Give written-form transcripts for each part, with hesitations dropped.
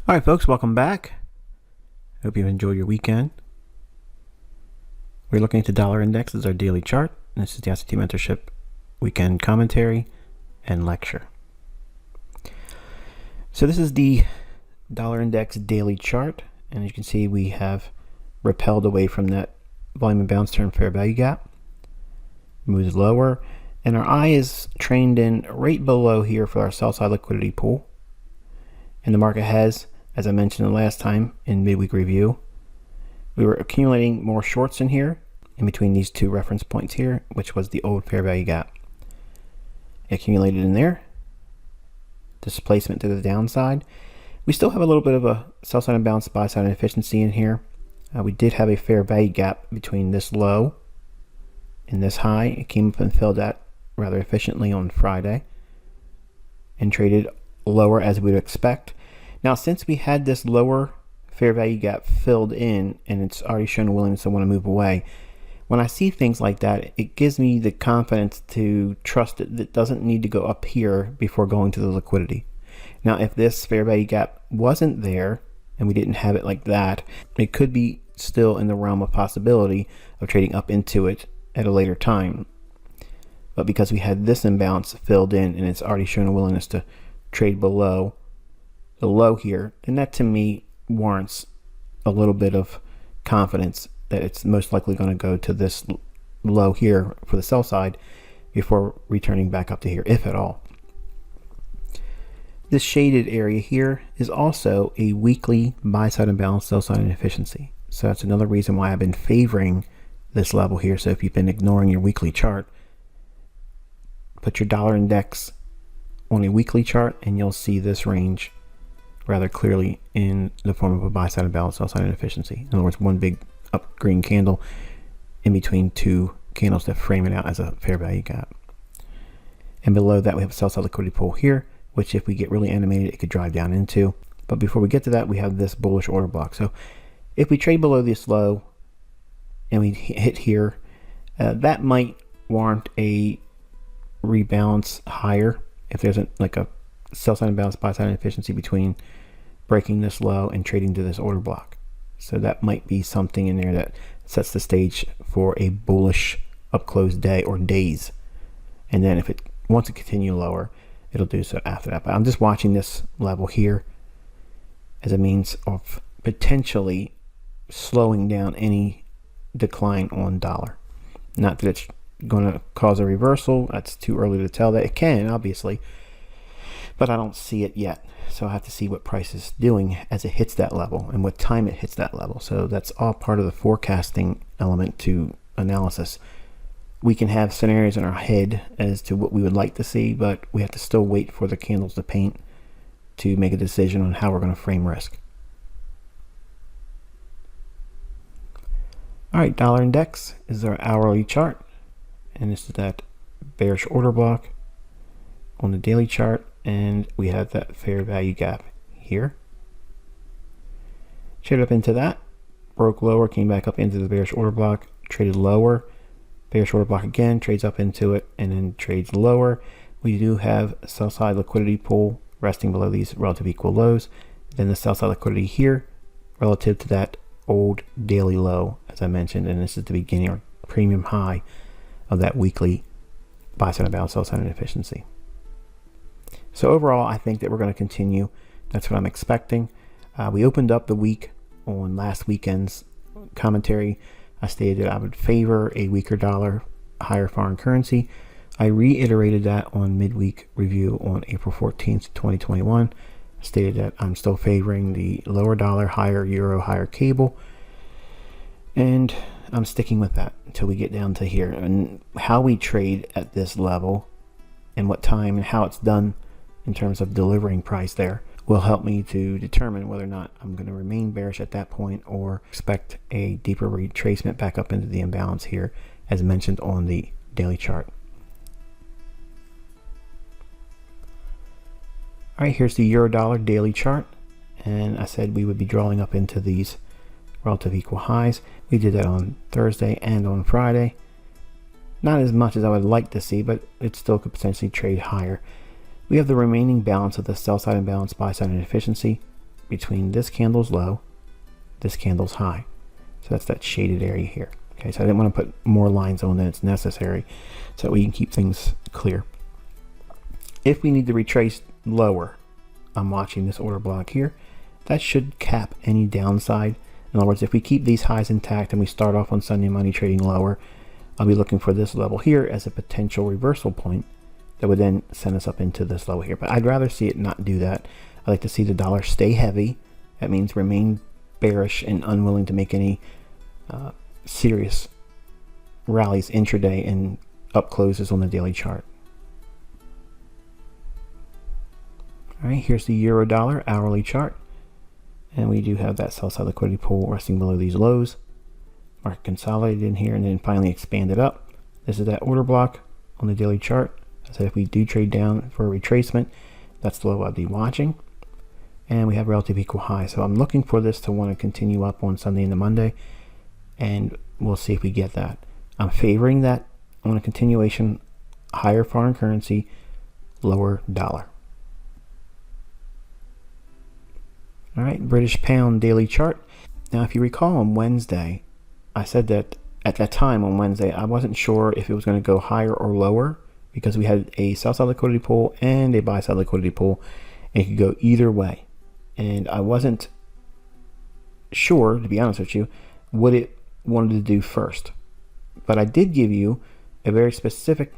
All right, folks, welcome back. Hope you've enjoyed your weekend. We're looking at the dollar index as our daily chart. This is the ICT Mentorship weekend commentary and lecture. So this is the dollar index daily chart, and as you can see, we have repelled away from that volume and bounce turn fair value gap, moves lower, and our eye is trained in right below here for our sell side liquidity pool. And the market has, as I mentioned the last time in midweek review, we were accumulating more shorts in here, in between these two reference points here, which was the old fair value gap. Accumulated in there, displacement to the downside. We still have a little bit of a sell side imbalance, buy side inefficiency in here. We did have a fair value gap between this low and this high. It came up and filled that rather efficiently on Friday and traded lower as we would expect. Now, since we had this lower fair value gap filled in and it's already shown a willingness to want to move away, when I see things like that, it gives me the confidence to trust it. That doesn't need to go up here before going to the liquidity. Now, if this fair value gap wasn't there and we didn't have it like that, it could be still in the realm of possibility of trading up into it at a later time. But because we had this imbalance filled in and it's already shown a willingness to trade below the low here, then that to me warrants a little bit of confidence that it's most likely going to go to this low here for the sell side before returning back up to here, if at all. This shaded area here is also a weekly buy side imbalance, sell side inefficiency. So that's another reason why I've been favoring this level here. So if you've been ignoring your weekly chart, put your dollar index on a weekly chart and you'll see this range rather clearly in the form of a buy side imbalance, sell side inefficiency. In other words, one big up green candle in between two candles that frame it out as a fair value gap. And below that we have a sell side liquidity pool here, which if we get really animated, it could drive down into. But before we get to that, we have this bullish order block. So if we trade below this low and we hit here, that might warrant a rebalance higher if there's like a sell side imbalance, buy side inefficiency between breaking this low and trading to this order block. So that might be something in there that sets the stage for a bullish up close day or days. And then if it wants to continue lower, it'll do so after that. But I'm just watching this level here as a means of potentially slowing down any decline on dollar. Not that it's going to cause a reversal. That's too early to tell. That it can, obviously, but I don't see it yet. So I have to see what price is doing as it hits that level and what time it hits that level. So that's all part of the forecasting element to analysis. We can have scenarios in our head as to what we would like to see, but we have to still wait for the candles to paint to make a decision on how we're going to frame risk. All right, dollar index is our hourly chart, and this is that bearish order block on the daily chart, and we have that fair value gap here. Traded up into that, broke lower, came back up into the bearish order block, traded lower, bearish order block again, trades up into it, and then trades lower. We do have sell side liquidity pool resting below these relative equal lows. Then the sell side liquidity here relative to that old daily low, as I mentioned, and this is the beginning or premium high of that weekly buy side imbalance, sell side inefficiency. So overall, I think that we're going to continue. That's what I'm expecting. We opened up the week on last weekend's commentary. I stated I would favor a weaker dollar, higher foreign currency. I reiterated that on midweek review on April 14th, 2021. I stated that I'm still favoring the lower dollar, higher euro, higher cable. And I'm sticking with that until we get down to here. And how we trade at this level and what time and how it's done in terms of delivering price there will help me to determine whether or not I'm going to remain bearish at that point or expect a deeper retracement back up into the imbalance here, as mentioned on the daily chart. All right, here's the euro dollar daily chart, and I said we would be drawing up into these relative equal highs. We did that on Thursday and on Friday. Not as much as I would like to see, but it still could potentially trade higher. We have the remaining balance of the sell side imbalance, buy side inefficiency between this candle's low, this candle's high. So that's that shaded area here. Okay, so I didn't want to put more lines on than it's necessary so that we can keep things clear. If we need to retrace lower, I'm watching this order block here. That should cap any downside. In other words, if we keep these highs intact and we start off on Sunday money trading lower, I'll be looking for this level here as a potential reversal point that would then send us up into this level here. But I'd rather see it not do that. I like to see the dollar stay heavy. That means remain bearish and unwilling to make any serious rallies intraday and up closes on the daily chart. All right, here's the euro dollar hourly chart. And we do have that sell side liquidity pool resting below these lows. Market consolidated in here and then finally expanded up. This is that order block on the daily chart. I said if we do trade down for a retracement, that's the low I'll be watching. And we have relative equal high. So I'm looking for this to want to continue up on Sunday into Monday. And we'll see if we get that. I'm favoring that on a continuation, higher foreign currency, lower dollar. All right, British pound daily chart. Now, if you recall on Wednesday, I said that at that time on Wednesday, I wasn't sure if it was going to go higher or lower because we had a sell side liquidity pool and a buy side liquidity pool. And it could go either way. And I wasn't sure, to be honest with you, what it wanted to do first. But I did give you a very specific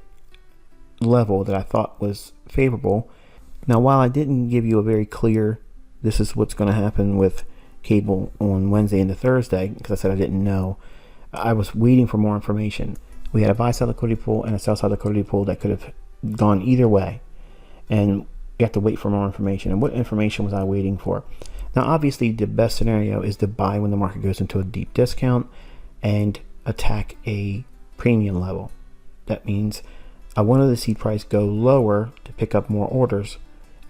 level that I thought was favorable. Now, while I didn't give you a very clear, this is what's going to happen with cable on Wednesday into Thursday, because I said I didn't know, I was waiting for more information. We had a buy side liquidity pool and a sell side liquidity pool that could have gone either way. And you have to wait for more information. And what information was I waiting for? Now, obviously, the best scenario is to buy when the market goes into a deep discount and attack a premium level. That means I wanted to see price go lower to pick up more orders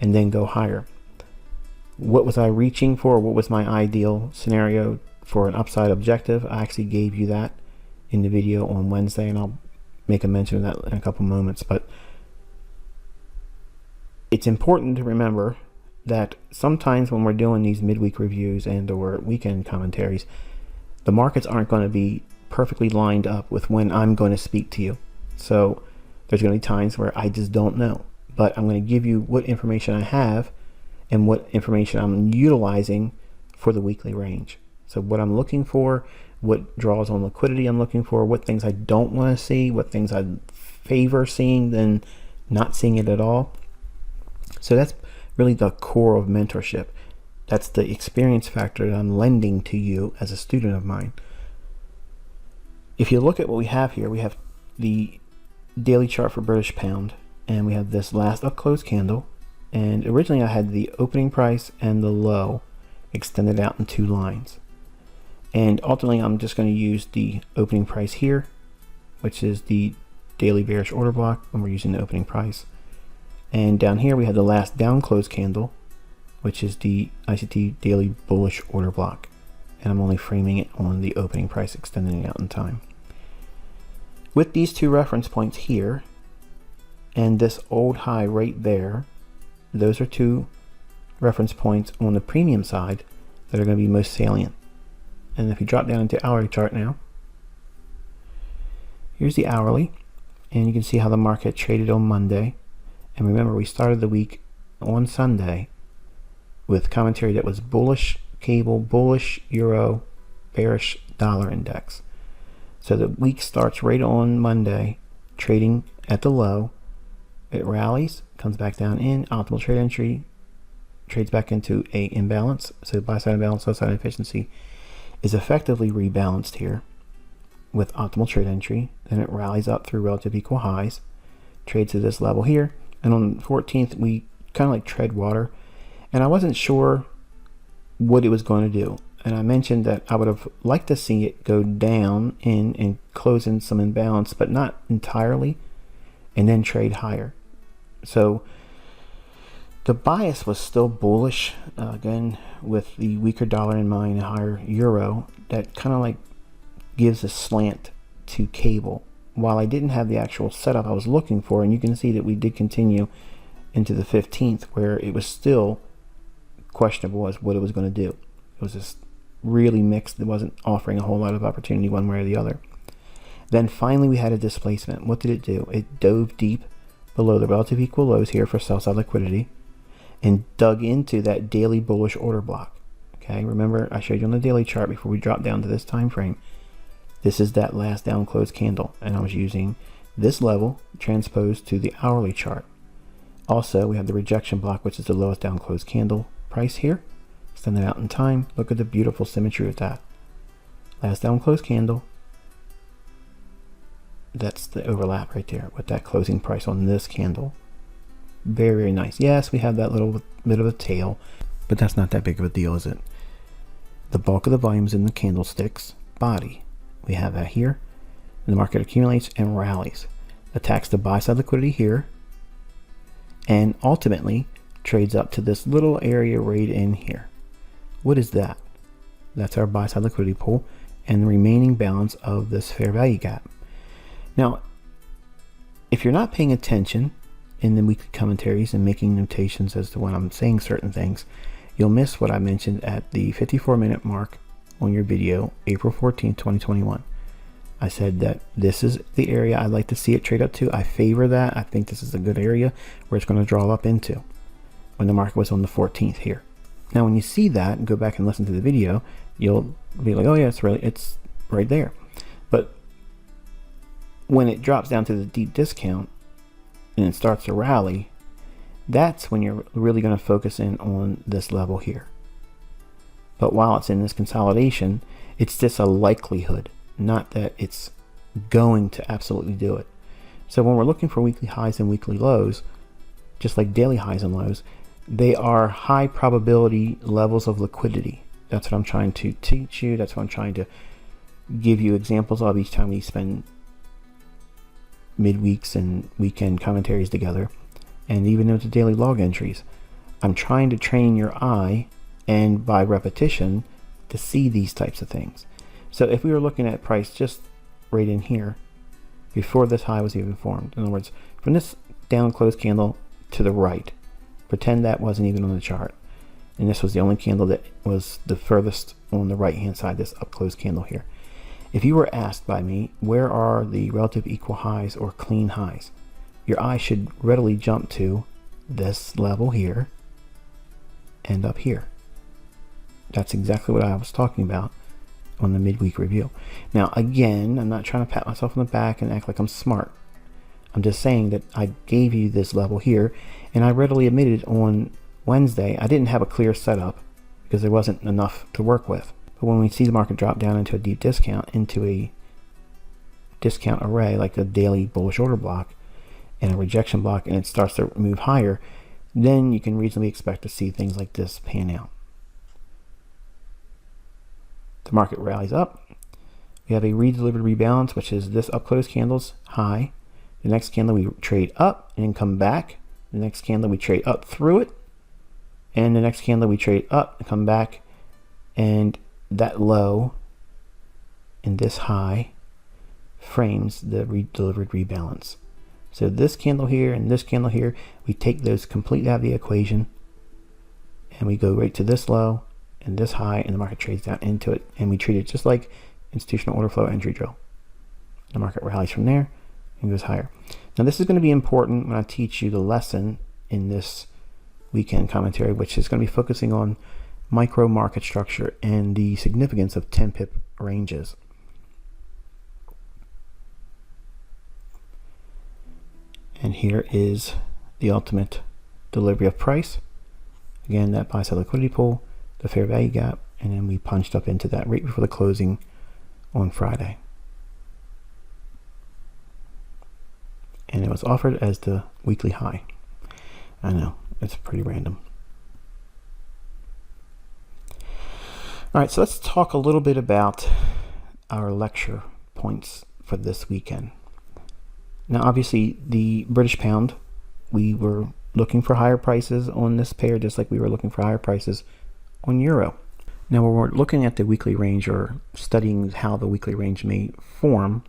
and then go higher. What was I reaching for? What was my ideal scenario for an upside objective? I actually gave you that in the video on Wednesday, and I'll make a mention of that in a couple moments. But it's important to remember that sometimes when we're doing these midweek reviews and or weekend commentaries, the markets aren't going to be perfectly lined up with when I'm going to speak to you. So there's going to be times where I just don't know. But I'm going to give you what information I have and what information I'm utilizing for the weekly range. So what I'm looking for, what draws on liquidity I'm looking for, what things I don't want to see, what things I favor seeing than not seeing it at all. So that's really the core of mentorship. That's the experience factor that I'm lending to you as a student of mine. If you look at what we have here, we have the daily chart for British pound, and we have this last up close candle. And originally I had the opening price and the low extended out in two lines. And ultimately I'm just going to use the opening price here, which is the daily bearish order block when we're using the opening price. And down here we have the last down close candle, which is the ICT daily bullish order block. And I'm only framing it on the opening price, extending it out in time. With these two reference points here and this old high right there, those are two reference points on the premium side that are going to be most salient. And if you drop down into hourly chart now, here's the hourly, and you can see how the market traded on Monday. And remember, we started the week on Sunday with commentary that was bullish cable, bullish euro, bearish dollar index. So the week starts right on Monday, trading at the low. It rallies, comes back down in, optimal trade entry, trades back into a imbalance. So buy side imbalance, sell side efficiency is effectively rebalanced here with optimal trade entry. Then it rallies up through relative equal highs, trades to this level here. And on the 14th, we kind of like tread water. And I wasn't sure what it was going to do. And I mentioned that I would have liked to see it go down in and close in some imbalance, but not entirely, and then trade higher. So the bias was still bullish, again, with the weaker dollar in mind and higher euro. That kind of like gives a slant to cable. While I didn't have the actual setup I was looking for, and you can see that we did continue into the 15th, where it was still questionable as what it was going to do. It was just really mixed. It wasn't offering a whole lot of opportunity one way or the other. Then finally we had a displacement. What did it do? It dove deep below the relative equal lows here for sell-side liquidity and dug into that daily bullish order block. Okay, remember I showed you on the daily chart before we dropped down to this time frame. This is that last down close candle, and I was using this level transposed to the hourly chart. Also, we have the rejection block, which is the lowest down close candle price here. Extend it out in time. Look at the beautiful symmetry of that. Last down close candle. That's the overlap right there with that closing price on this candle. Very, very nice. Yes, we have that little bit of a tail, but that's not that big of a deal, is it? The bulk of the volume's in the candlestick's body. We have that here. And the market accumulates and rallies. Attacks the buy side liquidity here. And ultimately trades up to this little area right in here. What is that? That's our buy side liquidity pool and the remaining balance of this fair value gap. Now, if you're not paying attention in the weekly commentaries and making notations as to when I'm saying certain things, you'll miss what I mentioned at the 54-minute mark on your video, April 14th, 2021. I said that this is the area I'd like to see it trade up to. I favor that. I think this is a good area where it's going to draw up into when the market was on the 14th here. Now, when you see that and go back and listen to the video, you'll be like, oh yeah, it's right there. But when it drops down to the deep discount and it starts to rally, that's when you're really going to focus in on this level here. But while it's in this consolidation, it's just a likelihood, not that it's going to absolutely do it. So when we're looking for weekly highs and weekly lows, just like daily highs and lows, they are high probability levels of liquidity. That's what I'm trying to teach you. That's what I'm trying to give you examples of each time we spend midweeks and weekend commentaries together. And even though it's daily log entries, I'm trying to train your eye and by repetition to see these types of things. So if we were looking at price just right in here before this high was even formed, in other words, from this down close candle to the right, pretend that wasn't even on the chart, and this was the only candle that was the furthest on the right hand side, this up close candle here. If you were asked by me, where are the relative equal highs or clean highs, your eye should readily jump to this level here and up here. That's exactly what I was talking about on the midweek review. Now again, I'm not trying to pat myself on the back and act like I'm smart. I'm just saying that I gave you this level here, and I readily admitted on Wednesday I didn't have a clear setup because there wasn't enough to work with. But when we see the market drop down into a deep discount, into a discount array like a daily bullish order block and a rejection block, and it starts to move higher, then you can reasonably expect to see things like this pan out. The market rallies up. We have a redelivered rebalance, which is this up close candle's high. The next candle we trade up and then come back. The next candle we trade up through it. And the next candle we trade up and come back. And that low and this high frames the redelivered rebalance. So this candle here and this candle here, we take those completely out of the equation and we go right to this low and this high, and the market trades down into it, and we treat it just like institutional order flow entry drill. The market rallies from there and goes higher. Now this is going to be important when I teach you the lesson in this weekend commentary, which is going to be focusing on micro market structure and the significance of 10 pip ranges. And here is the ultimate delivery of price. Again, that buy side liquidity pool, the fair value gap, and then we punched up into that right before the closing on Friday. And it was offered as the weekly high. I know, it's pretty random. All right, so let's talk a little bit about our lecture points for this weekend. Now, obviously, the British pound, we were looking for higher prices on this pair, just like we were looking for higher prices on euro. Now, when we're looking at the weekly range or studying how the weekly range may form,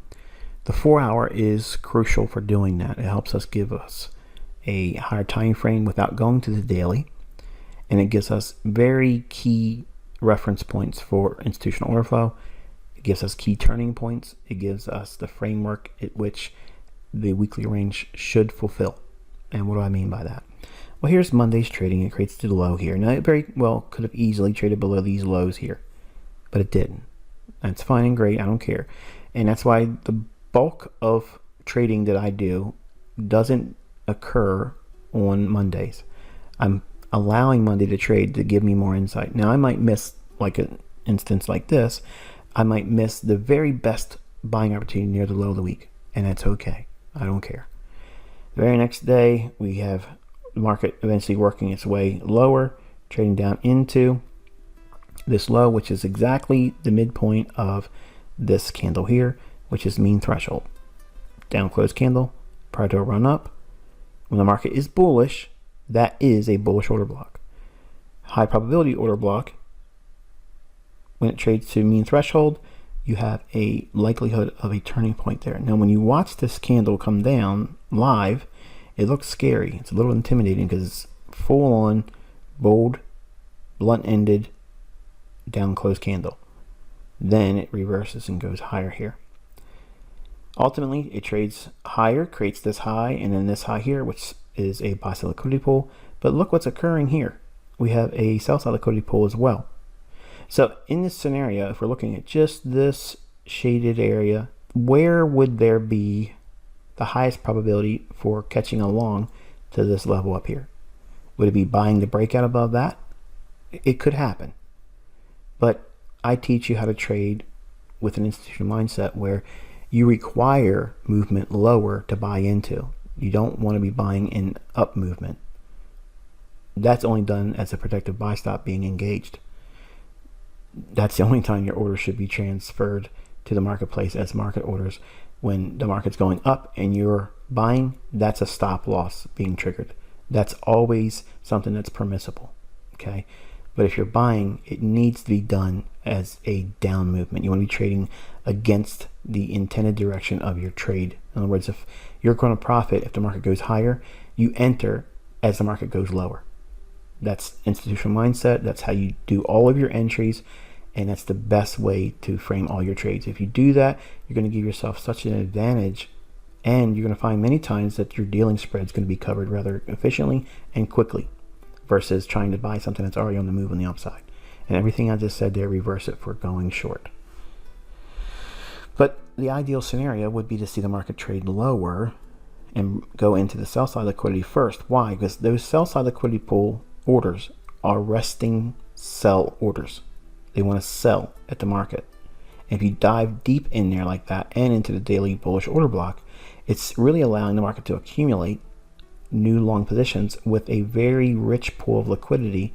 the 4-hour is crucial for doing that. It helps us give us a higher time frame without going to the daily. and it gives us very key reference points for institutional order flow. It gives us key turning points. It gives us the framework at which the weekly range should fulfill. And what do I mean by that? Well, here's Monday's trading. It creates the low here. Now, it very well could have easily traded below these lows here, but it didn't. That's fine and great. I don't care. And that's why the bulk of trading that I do doesn't occur on Mondays. I'm allowing Monday to trade to give me more insight. Now, I might miss, like an instance like this, I might miss the very best buying opportunity near the low of the week, and that's okay. I don't care. The very next day, we have the market eventually working its way lower, trading down into this low, which is exactly the midpoint of this candle here, which is mean threshold. Down close candle prior to a run up. When the market is bullish, that is a bullish order block. High probability order block, when it trades to mean threshold, you have a likelihood of a turning point there. Now, when you watch this candle come down live, it looks scary. It's a little intimidating because it's full on, bold, blunt-ended, down close candle. Then it reverses and goes higher here. Ultimately, it trades higher, creates this high, and then this high here, which is a buy side liquidity pool. But look what's occurring here. We have a sell side liquidity pool as well. So in this scenario, if we're looking at just this shaded area, where would there be the highest probability for catching along to this level up here? Would it be buying the breakout above that? It could happen. But I teach you how to trade with an institutional mindset where you require movement lower to buy into. You don't want to be buying in up movement. That's only done as a protective buy stop being engaged. That's the only time your orders should be transferred to the marketplace as market orders. When the market's going up and you're buying, that's a stop loss being triggered. That's always something that's permissible, okay? But if you're buying, it needs to be done as a down movement. You want to be trading against the intended direction of your trade. In other words, if you're going to profit if the market goes higher, you enter as the market goes lower. That's institutional mindset. That's how you do all of your entries, and that's the best way to frame all your trades. If you do that, you're going to give yourself such an advantage, and you're going to find many times that your dealing spread is going to be covered rather efficiently and quickly versus trying to buy something that's already on the move on the upside. And everything I just said there, reverse it for going short. But the ideal scenario would be to see the market trade lower and go into the sell side liquidity first. Why? Because those sell side liquidity pool orders are resting sell orders. They want to sell at the market. And if you dive deep in there like that and into the daily bullish order block, it's really allowing the market to accumulate new long positions with a very rich pool of liquidity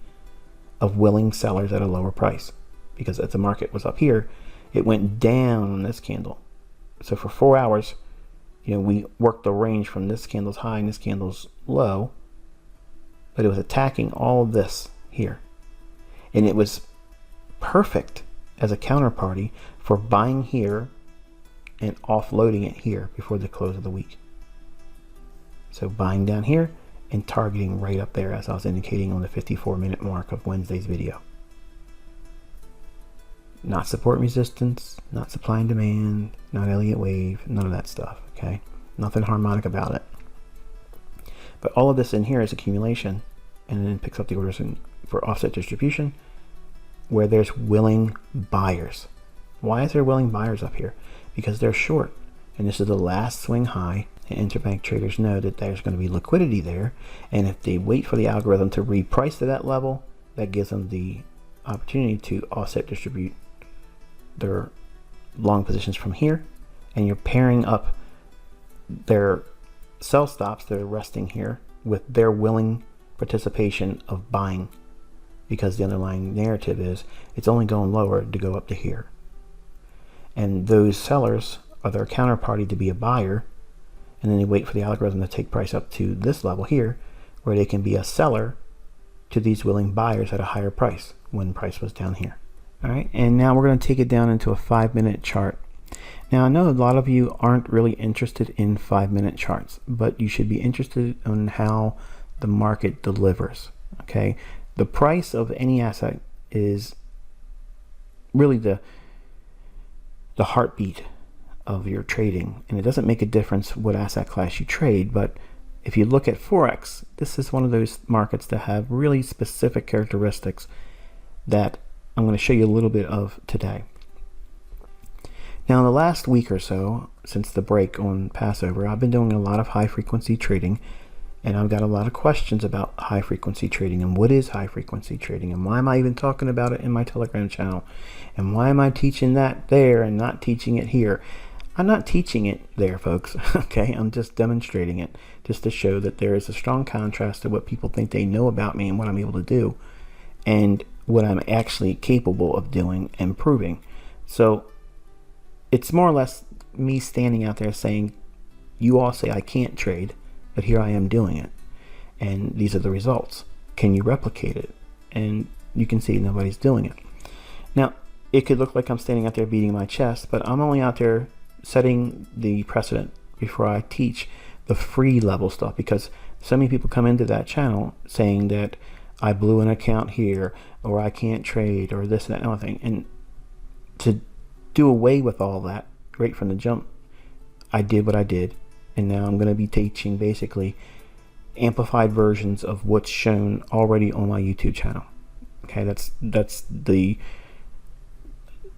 of willing sellers at a lower price. Because as the market was up here, it went down on this candle. So for 4 hours, we worked the range from this candle's high and this candle's low, but it was attacking all of this here. And it was perfect as a counterparty for buying here and offloading it here before the close of the week. So buying down here and targeting right up there, as I was indicating on the 54-minute mark of Wednesday's video. Not support and resistance, not supply and demand, not Elliott wave, none of that stuff, okay? Nothing harmonic about it. But all of this in here is accumulation, and then it picks up the orders for offset distribution where there's willing buyers. Why is there willing buyers up here? Because they're short, and this is the last swing high, and interbank traders know that there's going to be liquidity there, and if they wait for the algorithm to reprice to that level, that gives them the opportunity to offset distribute their long positions from here, and you're pairing up their sell stops that are resting here with their willing participation of buying, because the underlying narrative is it's only going lower to go up to here. And those sellers are their counterparty to be a buyer, and then they wait for the algorithm to take price up to this level here, where they can be a seller to these willing buyers at a higher price when price was down here. All right, and now we're going to take it down into a 5-minute chart. Now, I know a lot of you aren't really interested in 5-minute charts, but you should be interested in how the market delivers, okay? The price of any asset is really the heartbeat of your trading, and it doesn't make a difference what asset class you trade. But if you look at Forex, this is one of those markets that have really specific characteristics that I'm going to show you a little bit of today. Now, in the last week or so, since the break on Passover, I've been doing a lot of high frequency trading, and I've got a lot of questions about high frequency trading and what is high frequency trading and why am I even talking about it in my Telegram channel, and why am I teaching that there and not teaching it here. I'm not teaching it there, folks. Okay, I'm just demonstrating it just to show that there is a strong contrast to what people think they know about me and what I'm able to do and what I'm actually capable of doing and proving. So it's more or less me standing out there saying, you all say I can't trade, but here I am doing it, and these are the results. Can you replicate it? And you can see nobody's doing it. Now, it could look like I'm standing out there beating my chest, but I'm only out there setting the precedent before I teach the free level stuff, because so many people come into that channel saying that I blew an account here, or I can't trade, or this and that and other thing. And to do away with all that right from the jump, I did what I did, and now I'm going to be teaching basically amplified versions of what's shown already on my YouTube channel. Okay, that's the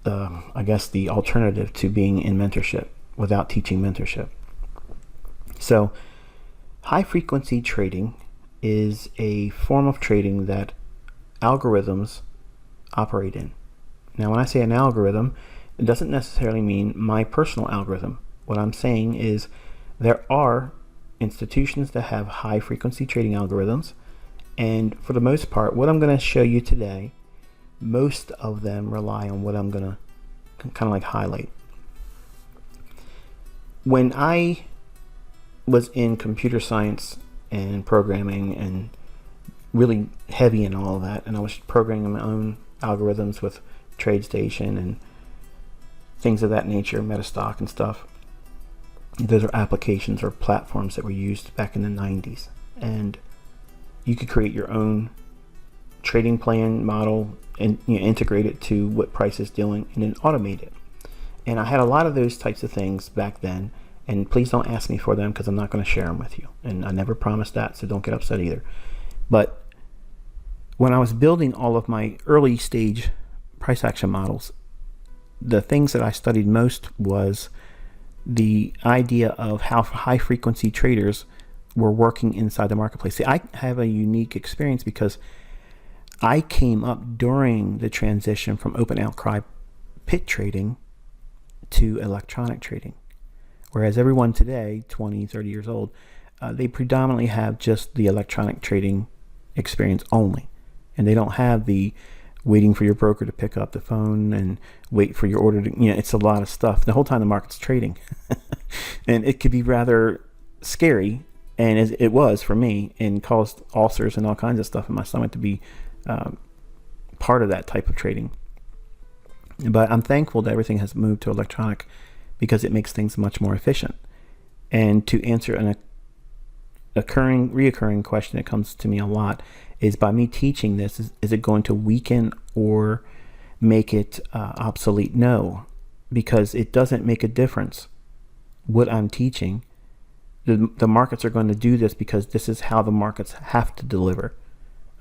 I guess the alternative to being in mentorship without teaching mentorship. So high frequency trading is a form of trading that algorithms operate in. Now, when I say an algorithm, it doesn't necessarily mean my personal algorithm. What I'm saying is there are institutions that have high frequency trading algorithms, and for the most part, what I'm going to show you today, most of them rely on what I'm going to kind of like highlight. When I was in computer science and programming and really heavy in all of that, and I was programming my own algorithms with TradeStation and things of that nature, Metastock and stuff. Those are applications or platforms that were used back in the 90s, and you could create your own trading plan model and integrate it to what price is doing and then automate it. And I had a lot of those types of things back then, and please don't ask me for them because I'm not going to share them with you, and I never promised that, so don't get upset either. But when I was building all of my early stage price action models, the things that I studied most was the idea of how high frequency traders were working inside the marketplace. See, I have a unique experience because I came up during the transition from open outcry pit trading to electronic trading. Whereas everyone today, 20, 30 years old, they predominantly have just the electronic trading experience only. And they don't have the waiting for your broker to pick up the phone and wait for your order to, it's a lot of stuff. The whole time the market's trading. And it could be rather scary, and it was for me, and caused ulcers and all kinds of stuff in my stomach to be part of that type of trading. But I'm thankful that everything has moved to electronic because it makes things much more efficient. And to answer an reoccurring question that comes to me a lot is, by me teaching this, is it going to weaken or make it obsolete? No, because it doesn't make a difference what I'm teaching. The markets are going to do this because this is how the markets have to deliver.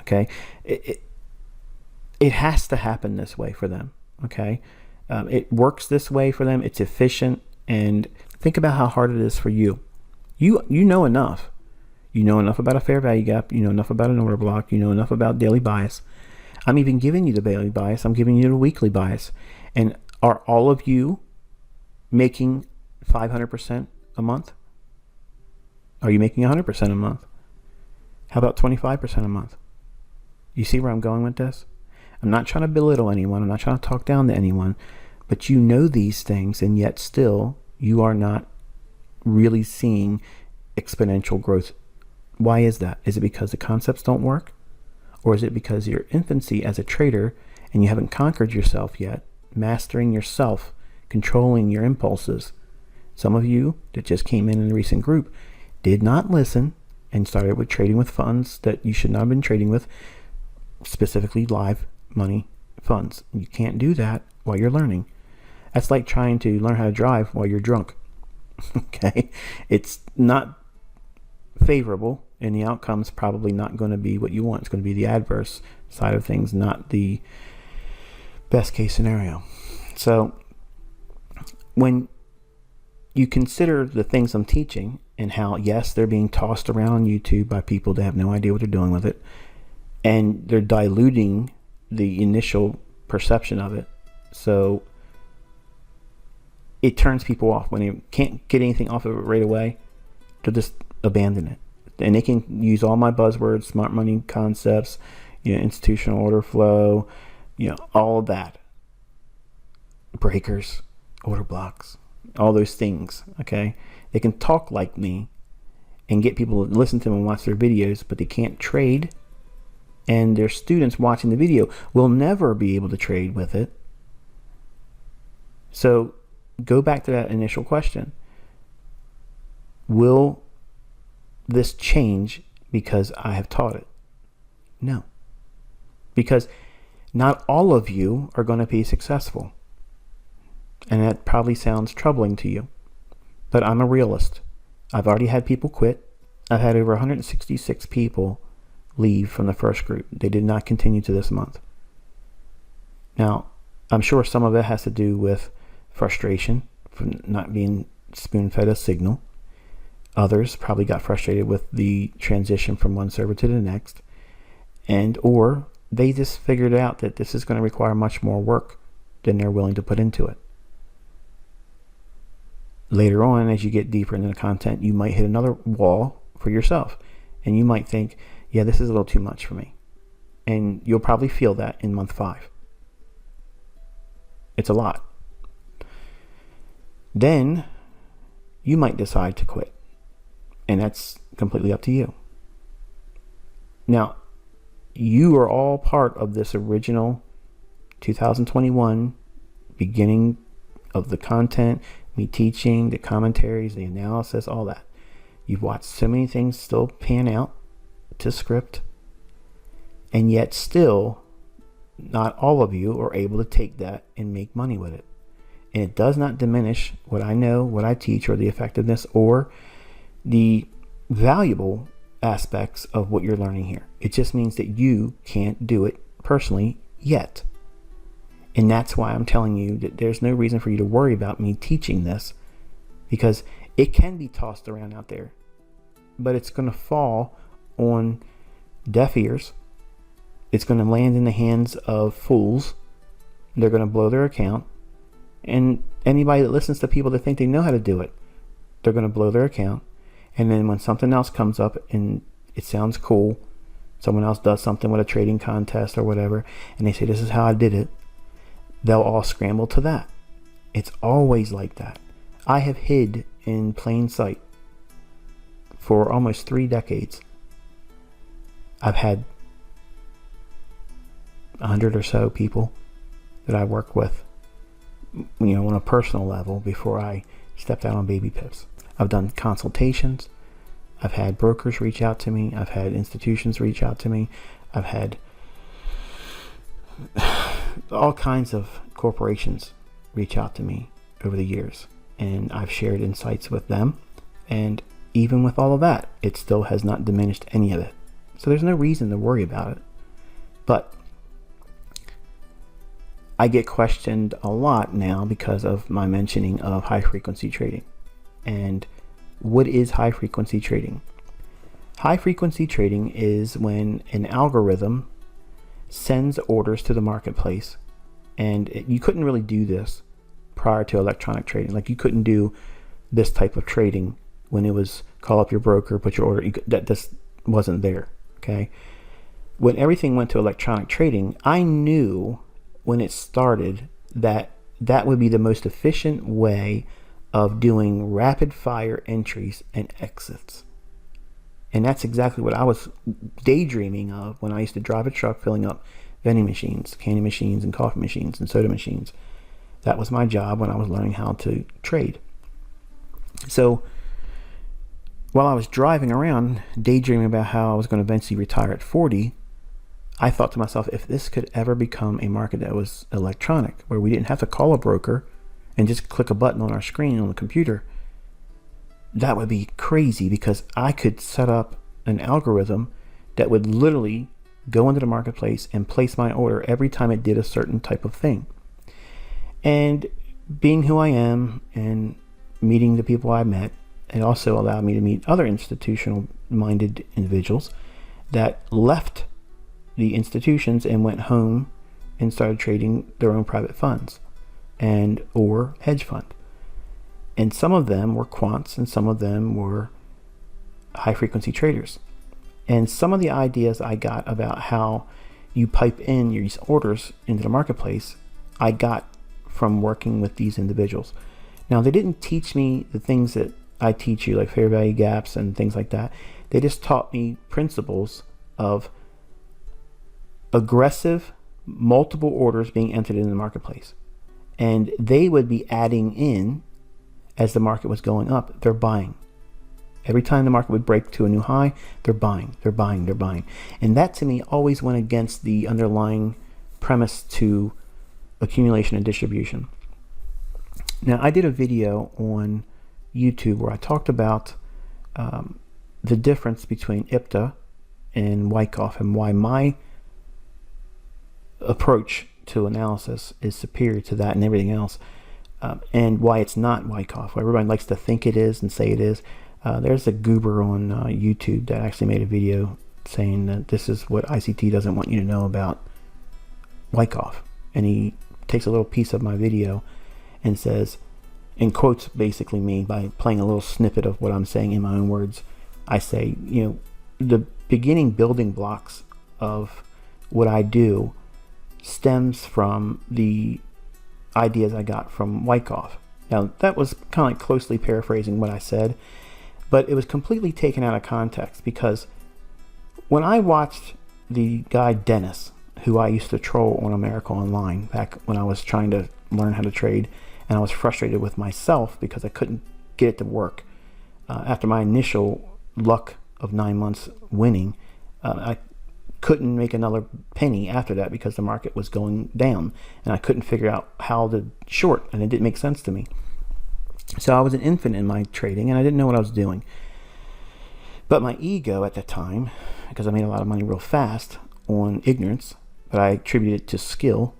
Okay, it has to happen this way for them. Okay, it works this way for them. It's efficient, and think about how hard it is for you. You know enough. You know enough about a fair value gap. You know enough about an order block. You know enough about daily bias. I'm even giving you the daily bias. I'm giving you the weekly bias. And are all of you making 500% a month? Are you making 100% a month? How about 25% a month? You see where I'm going with this? I'm not trying to belittle anyone. I'm not trying to talk down to anyone. But you know these things, and yet still you are not really seeing exponential growth. Why is that? Is it because the concepts don't work? Or is it because your infancy as a trader and you haven't conquered yourself yet, mastering yourself, controlling your impulses? Some of you that just came in the recent group did not listen and started with trading with funds that you should not have been trading with. specifically live money funds. You can't do that while you're learning. That's like trying to learn how to drive while you're drunk. Okay? It's not favorable, and the outcome's probably not going to be what you want. It's going to be the adverse side of things, not the best case scenario. So when you consider the things I'm teaching and how, yes, they're being tossed around on YouTube by people that have no idea what they're doing with it, and they're diluting the initial perception of it, so it turns people off. When they can't get anything off of it right away, they'll just abandon it. And they can use all my buzzwords, smart money concepts, institutional order flow, all of that, breakers, order blocks, all those things. Okay, they can talk like me and get people to listen to them and watch their videos, but they can't trade, and their students watching the video will never be able to trade with it. So go back to that initial question. Will this change because I have taught it? No. Because not all of you are going to be successful. And that probably sounds troubling to you. But I'm a realist. I've already had people quit. I've had over 166 people leave from the first group. They did not continue to this month. Now, I'm sure some of it has to do with frustration from not being spoon-fed a signal. Others probably got frustrated with the transition from one server to the next, or they just figured out that this is going to require much more work than they're willing to put into it. Later on, as you get deeper into the content, you might hit another wall for yourself, and you might think, yeah, this is a little too much for me. And you'll probably feel that in month 5. It's a lot. Then you might decide to quit. And that's completely up to you. Now, you are all part of this original 2021 beginning of the content, me teaching, the commentaries, the analysis, all that. You've watched so many things still pan out to script, and yet still not all of you are able to take that and make money with it. And it does not diminish what I know, what I teach, or the effectiveness or the valuable aspects of what you're learning here. It just means that you can't do it personally yet. And that's why I'm telling you that there's no reason for you to worry about me teaching this, because it can be tossed around out there, but it's going to fall on deaf ears. It's going to land in the hands of fools. They're going to blow their account. And anybody that listens to people that think they know how to do it, they're going to blow their account. And then when something else comes up and it sounds cool, someone else does something with a trading contest or whatever, and they say, this is how I did it, they'll all scramble to that. It's always like that. I have hid in plain sight for almost 3 decades. I've had 100 or so people that I work with, on a personal level before I stepped out on baby pips. I've done consultations. I've had brokers reach out to me. I've had institutions reach out to me. I've had all kinds of corporations reach out to me over the years, and I've shared insights with them. And even with all of that, it still has not diminished any of it. So there's no reason to worry about it. But I get questioned a lot now because of my mentioning of high frequency trading. And what is high frequency trading? High frequency trading is when an algorithm sends orders to the marketplace, and you couldn't really do this prior to electronic trading. Like, you couldn't do this type of trading when it was call up your broker, put your order. That just wasn't there. Okay. When everything went to electronic trading, I knew when it started that that would be the most efficient way of doing rapid fire entries and exits. And that's exactly what I was daydreaming of when I used to drive a truck filling up vending machines, candy machines, and coffee machines, and soda machines. That was my job when I was learning how to trade. So while I was driving around daydreaming about how I was going to eventually retire at 40, I thought to myself, if this could ever become a market that was electronic, where we didn't have to call a broker and just click a button on our screen on the computer, that would be crazy, because I could set up an algorithm that would literally go into the marketplace and place my order every time it did a certain type of thing. And being who I am and meeting the people I met, it also allowed me to meet other institutional minded individuals that left the institutions and went home and started trading their own private funds and or hedge fund. And some of them were quants and some of them were high frequency traders. And some of the ideas I got about how you pipe in these orders into the marketplace, I got from working with these individuals. Now, they didn't teach me the things that I teach you, like fair value gaps and things like that. They just taught me principles of aggressive multiple orders being entered in the marketplace. And they would be adding in as the market was going up. They're buying. Every time the market would break to a new high, they're buying. And that to me always went against the underlying premise to accumulation and distribution. Now, I did a video on YouTube where I talked about the difference between IPTA and Wyckoff and why my approach to analysis is superior to that and everything else, and why it's not Wyckoff. Why everybody likes to think it is and say it is. There's a goober on YouTube that actually made a video saying that this is what ICT doesn't want you to know about Wyckoff. And he takes a little piece of my video and says, and quotes basically me by playing a little snippet of what I'm saying in my own words. I say, the beginning building blocks of what I do stems from the ideas I got from Wyckoff. Now, that was kind of like closely paraphrasing what I said, but it was completely taken out of context, because when I watched the guy Dennis, who I used to troll on America Online back when I was trying to learn how to trade, and I was frustrated with myself because I couldn't get it to work. After my initial luck of 9 months winning, I couldn't make another penny after that because the market was going down, and I couldn't figure out how to short, and it didn't make sense to me. So I was an infant in my trading, and I didn't know what I was doing. But my ego at the time, because I made a lot of money real fast on ignorance, but I attributed it to skill,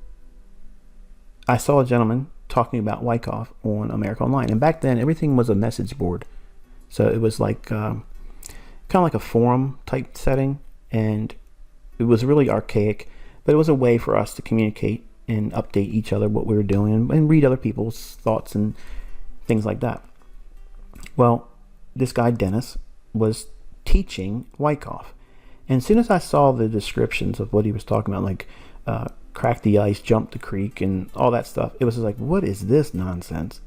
I saw a gentleman talking about Wyckoff on America Online. And back then, everything was a message board. So it was like kind of like a forum type setting, and it was really archaic, but it was a way for us to communicate and update each other what we were doing and read other people's thoughts and things like that. Well, this guy Dennis was teaching Wyckoff, and as soon as I saw the descriptions of what he was talking about, like crack the ice, jump the creek, and all that stuff, it was just like, what is this nonsense?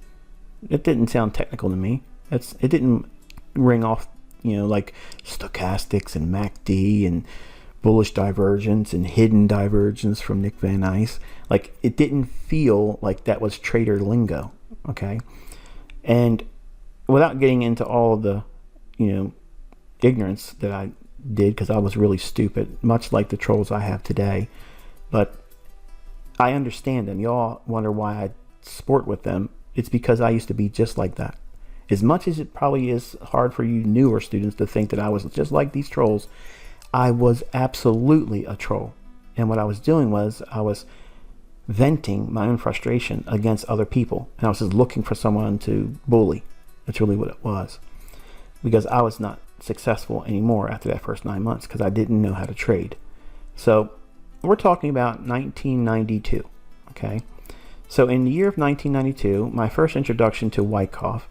It didn't sound technical to me. It didn't ring off, like stochastics and MACD and bullish divergence and hidden divergence from Nick Van Ice. Like, it didn't feel like that was trader lingo. Okay. And without getting into all of the, ignorance that I did, because I was really stupid, much like the trolls I have today, but I understand them. Y'all wonder why I sport with them. It's because I used to be just like that. As much as it probably is hard for you newer students to think that I was just like these trolls, I was absolutely a troll. And what I was doing was I was venting my own frustration against other people, and I was just looking for someone to bully. That's really what it was, because I was not successful anymore after that first 9 months because I didn't know how to trade. So we're talking about 1992. Okay, so in the year of 1992, my first introduction to Wyckoff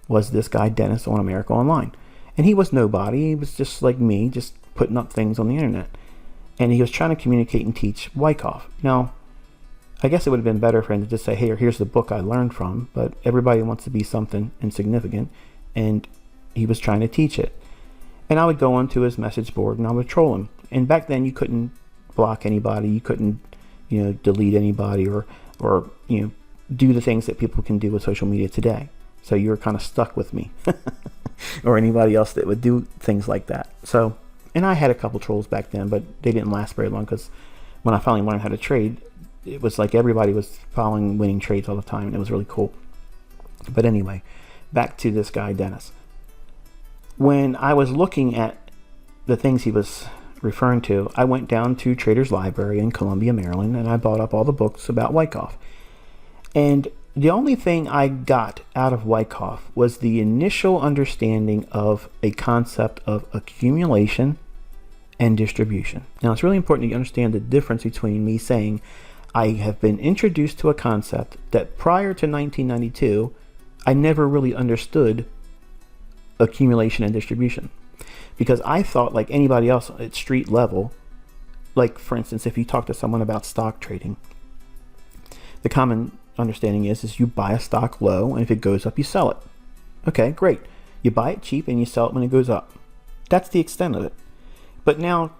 was this guy Dennis on America Online, and he was nobody. He was just like me, just putting up things on the internet, and he was trying to communicate and teach Wyckoff. Now, I guess it would have been better for him to just say, hey, here's the book I learned from, but everybody wants to be something insignificant, and he was trying to teach it. And I would go onto his message board and I would troll him. And back then you couldn't block anybody, you couldn't, delete anybody or do the things that people can do with social media today. So you were kind of stuck with me or anybody else that would do things like that. So And I had a couple trolls back then, but they didn't last very long, because when I finally learned how to trade, it was like everybody was following winning trades all the time, and it was really cool. But anyway, back to this guy, Dennis. When I was looking at the things he was referring to, I went down to Trader's Library in Columbia, Maryland, and I bought up all the books about Wyckoff. And the only thing I got out of Wyckoff was the initial understanding of a concept of accumulation and distribution. Now, it's really important that you understand the difference between me saying I have been introduced to a concept that prior to 1992, I never really understood accumulation and distribution. Because I thought, like anybody else at street level, like for instance, if you talk to someone about stock trading, the common understanding is you buy a stock low, and if it goes up, you sell it. Okay, great. You buy it cheap and you sell it when it goes up. That's the extent of it. But now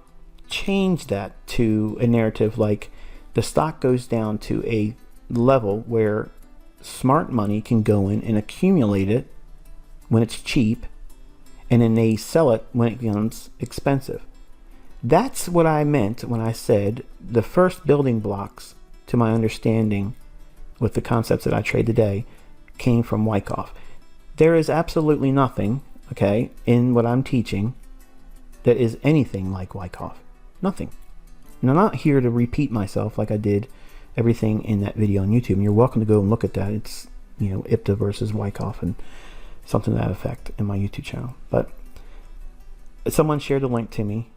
change that to a narrative like the stock goes down to a level where smart money can go in and accumulate it when it's cheap, and then they sell it when it becomes expensive. That's what I meant when I said the first building blocks to my understanding with the concepts that I trade today came from Wyckoff. There is absolutely nothing, okay, in what I'm teaching that is anything like Wyckoff. Nothing. And I'm not here to repeat myself like I did everything in that video on YouTube. And you're welcome to go and look at that. It's, IPTA versus Wyckoff and something to that effect in my YouTube channel. But someone shared a link to me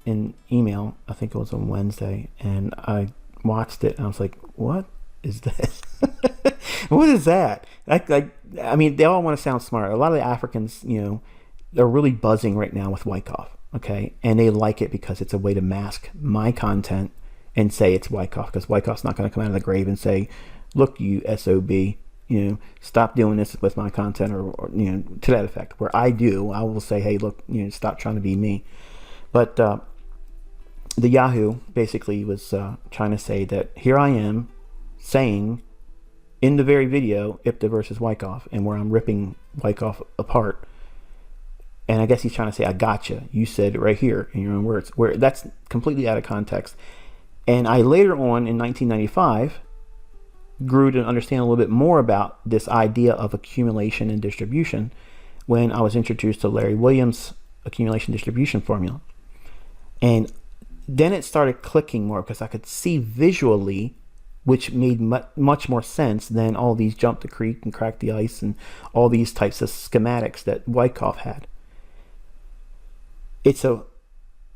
in email, I think it was on Wednesday, and I watched it and I was like, what is this? What is that? I mean, they all want to sound smart. A lot of the Africans, they're really buzzing right now with Wyckoff, okay? And they like it because it's a way to mask my content and say it's Wyckoff, because Wyckoff's not going to come out of the grave and say, look, you SOB, stop doing this with my content, or to that effect. Where I will say, hey, look, stop trying to be me. But the Yahoo basically was trying to say that here I am saying in the very video IPTA versus Wyckoff, and where I'm ripping Wyckoff apart. And I guess he's trying to say, I gotcha. You said it right here in your own words, where that's completely out of context. And I later on in 1995 grew to understand a little bit more about this idea of accumulation and distribution when I was introduced to Larry Williams' accumulation distribution formula. And then it started clicking more because I could see visually, which made much more sense than all these jump the creek and crack the ice and all these types of schematics that Wyckoff had. It's a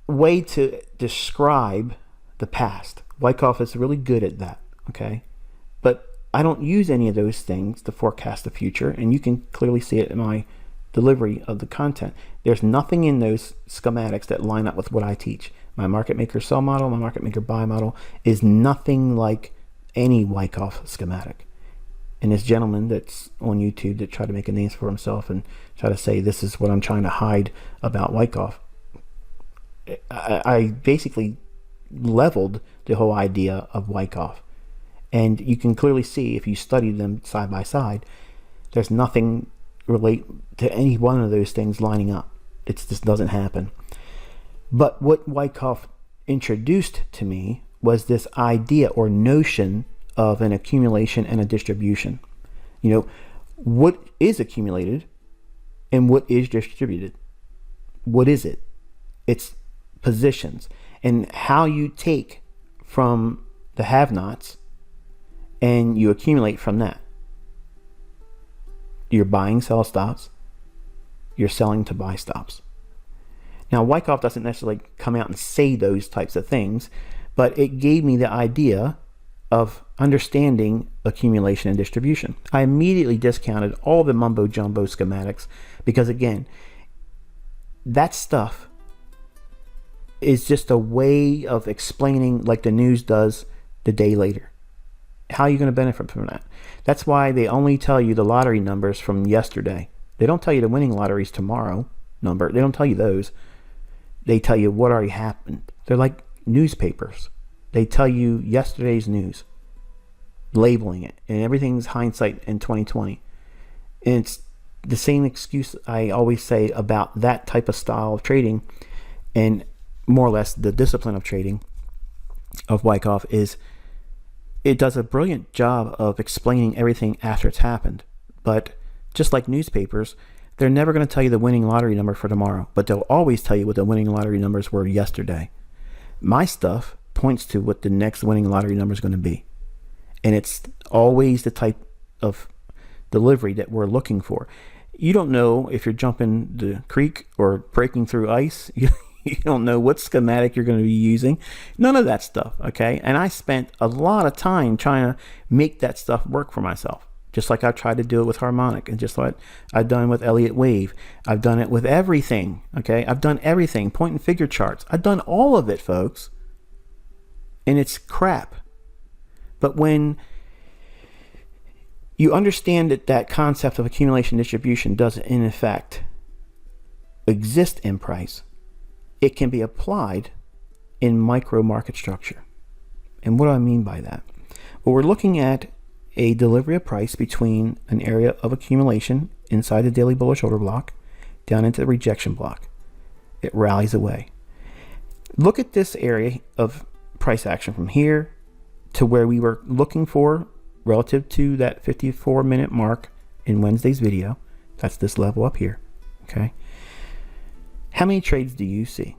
way to describe the past. Wyckoff is really good at that, okay? But I don't use any of those things to forecast the future, and you can clearly see it in my delivery of the content. There's nothing in those schematics that line up with what I teach. My market maker sell model, my market maker buy model is nothing like any Wyckoff schematic. And this gentleman that's on YouTube that tried to make a name for himself and try to say this is what I'm trying to hide about Wyckoff, I basically leveled the whole idea of Wyckoff. And you can clearly see, if you study them side by side, there's nothing relate to any one of those things lining up. It just doesn't happen. But what Wyckoff introduced to me was this idea or notion of an accumulation and a distribution. What is accumulated and what is distributed? What is it? It's positions, and how you take from the have-nots and you accumulate from that. You're buying sell stops, you're selling to buy stops. Now, Wyckoff doesn't necessarily come out and say those types of things, but it gave me the idea of understanding accumulation and distribution. I immediately discounted all the mumbo jumbo schematics because, again, that stuff is just a way of explaining, like the news does the day later. How are you going to benefit from that? That's why they only tell you the lottery numbers from yesterday. They don't tell you the winning lotteries tomorrow number. They don't tell you those. They tell you what already happened. They're like newspapers. They tell you yesterday's news, labeling it, and everything's hindsight in 2020. And it's the same excuse I always say about that type of style of trading. and more or less the discipline of trading of Wyckoff is it does a brilliant job of explaining everything after it's happened. But just like newspapers, they're never going to tell you the winning lottery number for tomorrow, but they'll always tell you what the winning lottery numbers were yesterday. My stuff points to what the next winning lottery number is going to be. And it's always the type of delivery that we're looking for. You don't know if you're jumping the creek or breaking through ice. You don't know what schematic you're going to be using. None of that stuff, okay? And I spent a lot of time trying to make that stuff work for myself. Just like I've tried to do it with harmonic, and just like I've done with Elliott Wave. I've done it with everything, okay? I've done everything, point and figure charts. I've done all of it, folks. And it's crap. But when you understand that that concept of accumulation distribution doesn't in effect exist in price, it can be applied in micro market structure. And what do I mean by that? Well, we're looking at a delivery of price between an area of accumulation inside the daily bullish order block down into the rejection block. It rallies away. Look at this area of price action from here to where we were looking for relative to that 54-minute mark in Wednesday's video. That's this level up here, okay? How many trades do you see?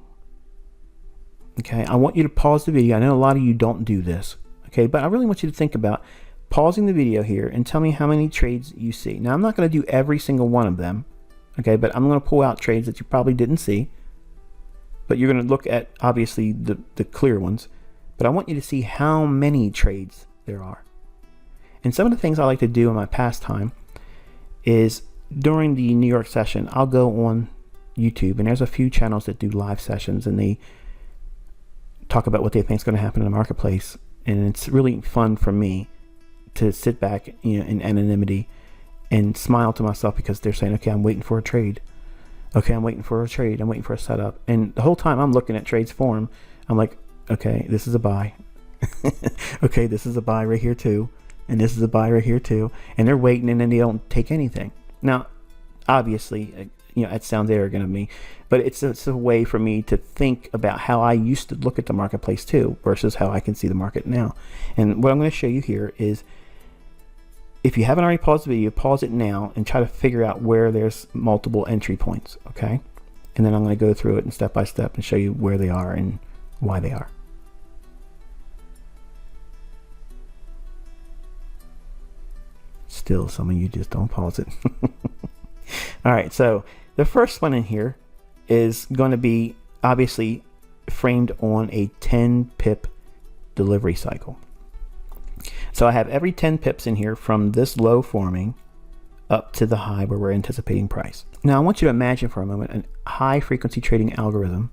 Okay, I want you to pause the video. I know a lot of you don't do this, okay, but I really want you to think about pausing the video here and tell me how many trades you see. Now, I'm not going to do every single one of them, okay, but I'm going to pull out trades that you probably didn't see, but you're going to look at, obviously, the clear ones, but I want you to see how many trades there are. And some of the things I like to do in my pastime is during the New York session, I'll go on YouTube, and there's a few channels that do live sessions, and they talk about what they think is going to happen in the marketplace. And it's really fun for me to sit back, in anonymity and smile to myself because they're saying, okay, I'm waiting for a trade. Okay, I'm waiting for a trade. I'm waiting for a setup. And the whole time I'm looking at trades form, I'm like, okay, this is a buy. Okay, this is a buy right here too. And this is a buy right here too. And they're waiting, and then they don't take anything. Now, obviously, it sounds arrogant of me, but it's a way for me to think about how I used to look at the marketplace too versus how I can see the market now. And what I'm going to show you here is, if you haven't already paused the video, pause it now and try to figure out where there's multiple entry points, okay? And then I'm going to go through it and step by step and show you where they are and why they are. Still, some of you just don't pause it. All right, so the first one in here is going to be obviously framed on a 10 pip delivery cycle. So I have every 10 pips in here from this low forming up to the high where we're anticipating price. Now I want you to imagine for a moment a high frequency trading algorithm,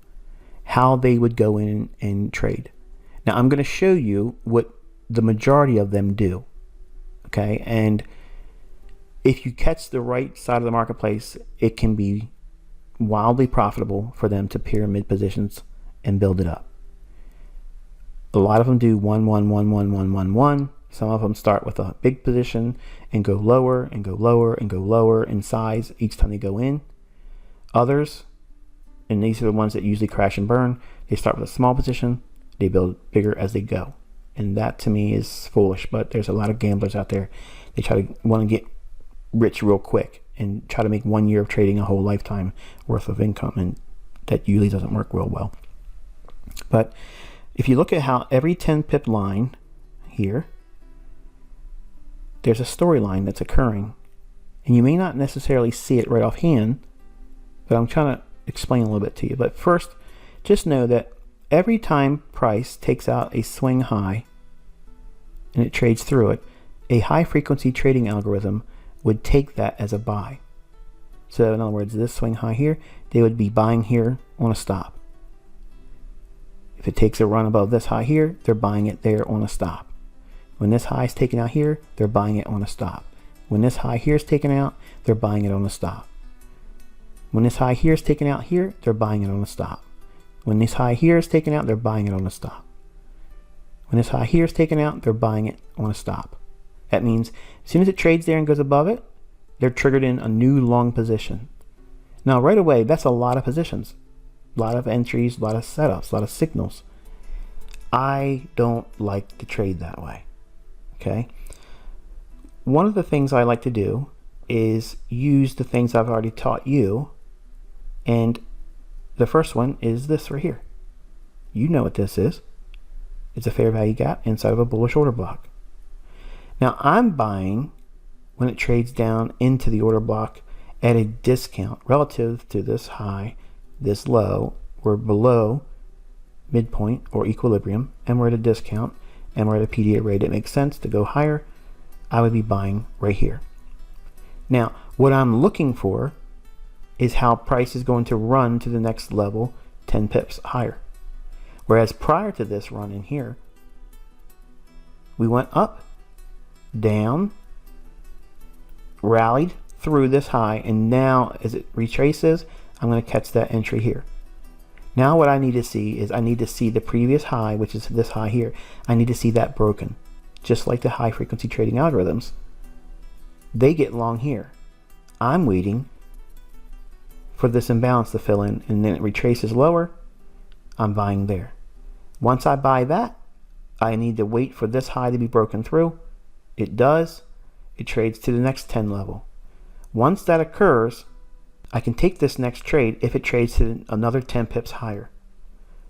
how they would go in and trade. Now I'm going to show you what the majority of them do. Okay, and if you catch the right side of the marketplace, it can be wildly profitable for them to pyramid positions and build it up. A lot of them do 1 1 1 1 1 1 1. Some of them start with a big position and go lower and go lower and go lower in size each time they go in. Others, and these are the ones that usually crash and burn, they start with a small position, they build bigger as they go. And that to me is foolish, but there's a lot of gamblers out there. They want to get rich real quick and try to make 1 year of trading a whole lifetime worth of income, and that usually doesn't work real well. But if you look at how every 10 pip line here, there's a storyline that's occurring, and you may not necessarily see it right offhand, but I'm trying to explain a little bit to you. But first, just know that every time price takes out a swing high and it trades through it, a high frequency trading algorithm would take that as a buy. So in other words, this swing high here, they would be buying here on a stop. If it takes a run above this high here, they're buying it there on a stop. When this high is taken out here, they're buying it on a stop. When this high here is taken out, they're buying it on a stop. When this high here is taken out here, they're buying it on a stop. When this high here is taken out, they're buying it on a stop. When this high here is taken out, they're buying it on a stop. That means as soon as it trades there and goes above it, they're triggered in a new long position. Now right away, that's a lot of positions. a lot of entries, a lot of setups, a lot of signals. I don't like to trade that way. Okay. One of the things I like to do is use the things I've already taught you. And the first one is this right here. You know what this is. It's a fair value gap inside of a bullish order block. Now I'm buying when it trades down into the order block at a discount relative to this high, this low. We're below midpoint or equilibrium, and we're at a discount, and we're at a PDA rate. It makes sense to go higher. I would be buying right here. Now, what I'm looking for is how price is going to run to the next level 10 pips higher. Whereas prior to this run in here, we went up, down, rallied through this high, and now as it retraces, I'm going to catch that entry here. Now what I need to see is I need to see the previous high, which is this high here. I need to see that broken. Just like the high frequency trading algorithms, they get long here. I'm waiting for this imbalance to fill in, and then it retraces lower. I'm buying there. Once I buy that, I need to wait for this high to be broken through. It does. It trades to the next 10 level. Once that occurs, I can take this next trade if it trades to another 10 pips higher.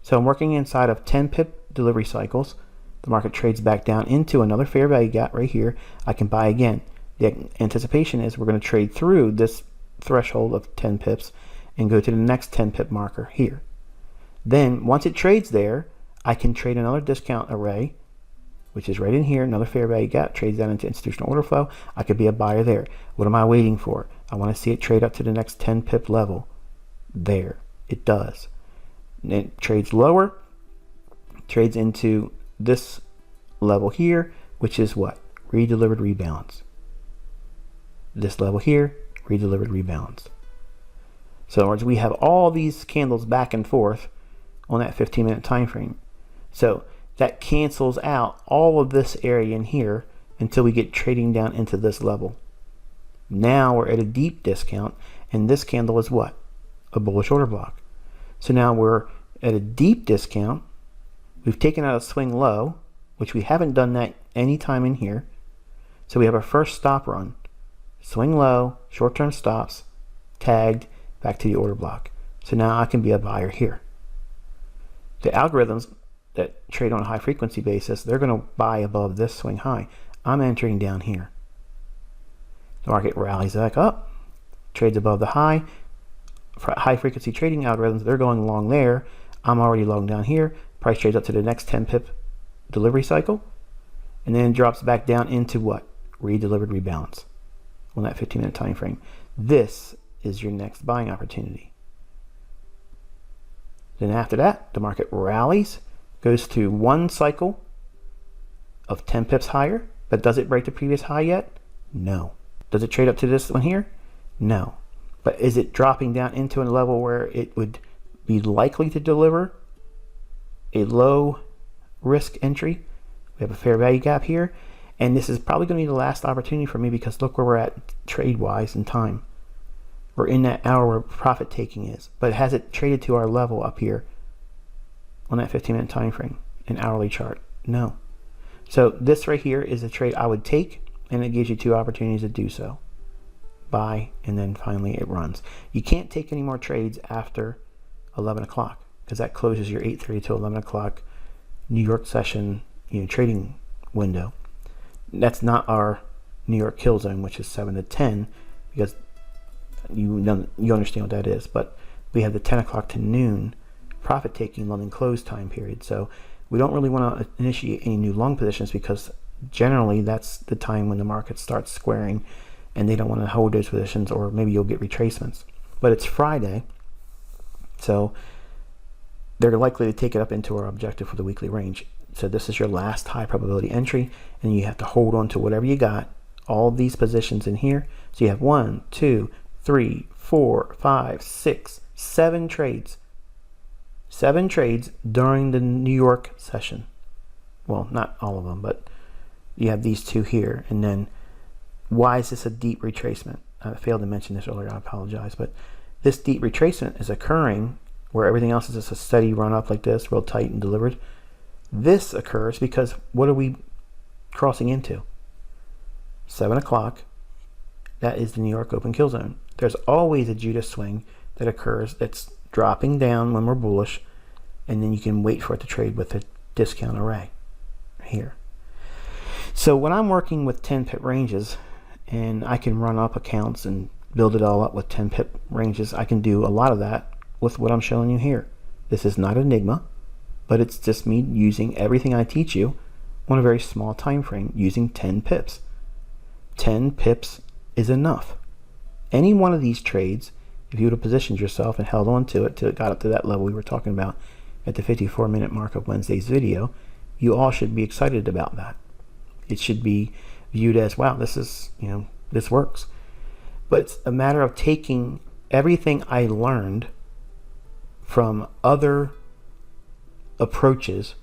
So I'm working inside of 10 pip delivery cycles. The market trades back down into another fair value gap right here. I can buy again. The anticipation is we're going to trade through this threshold of 10 pips and go to the next 10 pip marker here. Then once it trades there, I can trade another discount array, which is right in here, another fair value gap, trades down into institutional order flow. I could be a buyer there. What am I waiting for? I want to see it trade up to the next 10 pip level. There, it does. And it trades lower, trades into this level here, which is what? Redelivered rebalance. This level here, redelivered rebalance. So in other words, we have all these candles back and forth on that 15-minute time frame. So that cancels out all of this area in here until we get trading down into this level. Now we're at a deep discount, and this candle is what? A bullish order block. So now we're at a deep discount. We've taken out a swing low, which we haven't done that any time in here. So we have our first stop run. Swing low, short-term stops, tagged, back to the order block. So now I can be a buyer here. The algorithms that trade on a high frequency basis, they're going to buy above this swing high. I'm entering down here. The market rallies back up, trades above the high. For high frequency trading algorithms, they're going long there. I'm already long down here. Price trades up to the next 10 pip delivery cycle, and then drops back down into what? Redelivered rebalance on that 15-minute time frame. This is your next buying opportunity. Then after that, the market rallies, goes to one cycle of 10 pips higher, but does it break the previous high yet? No. Does it trade up to this one here? No. But is it dropping down into a level where it would be likely to deliver a low risk entry? We have a fair value gap here, and this is probably going to be the last opportunity for me because look where we're at trade wise in time. We're in that hour where profit taking is, but has it traded to our level up here on that 15-minute time frame, an hourly chart? No. So this right here is a trade I would take, and it gives you two opportunities to do so. Buy, and then finally it runs. You can't take any more trades after 11 o'clock because that closes your 8:30 to 11 o'clock New York session, trading window. That's not our New York kill zone, which is 7 to 10, because you understand what that is. But we have the 10 o'clock to noon profit taking London close time period. So we don't really want to initiate any new long positions because generally that's the time when the market starts squaring and they don't want to hold those positions, or maybe you'll get retracements. But it's Friday, so they're likely to take it up into our objective for the weekly range. So this is your last high probability entry, and you have to hold on to whatever you got, all these positions in here. So you have 1, 2, 3, 4, 5, 6, 7 trades. 7 trades during the New York session. Well, not all of them, but you have these 2 here. And then why is this a deep retracement? I failed to mention this earlier, I apologize, but this deep retracement is occurring where everything else is just a steady run up like this, real tight and delivered. This occurs because what are we crossing into? 7 o'clock. That is the New York open kill zone. There's always a Judas swing that occurs that's dropping down when we're bullish, and then you can wait for it to trade with a discount array here. So when I'm working with 10 pip ranges, and I can run up accounts and build it all up with 10 pip ranges, I can do a lot of that with what I'm showing you here. This is not Enigma, but it's just me using everything I teach you on a very small time frame using 10 pips. 10 pips is enough. Any one of these trades, if you would have positioned yourself and held on to it till it got up to that level we were talking about at the 54-minute mark of Wednesday's video, you all should be excited about that. It should be viewed as, wow, this is, this works. But it's a matter of taking everything I learned from other approaches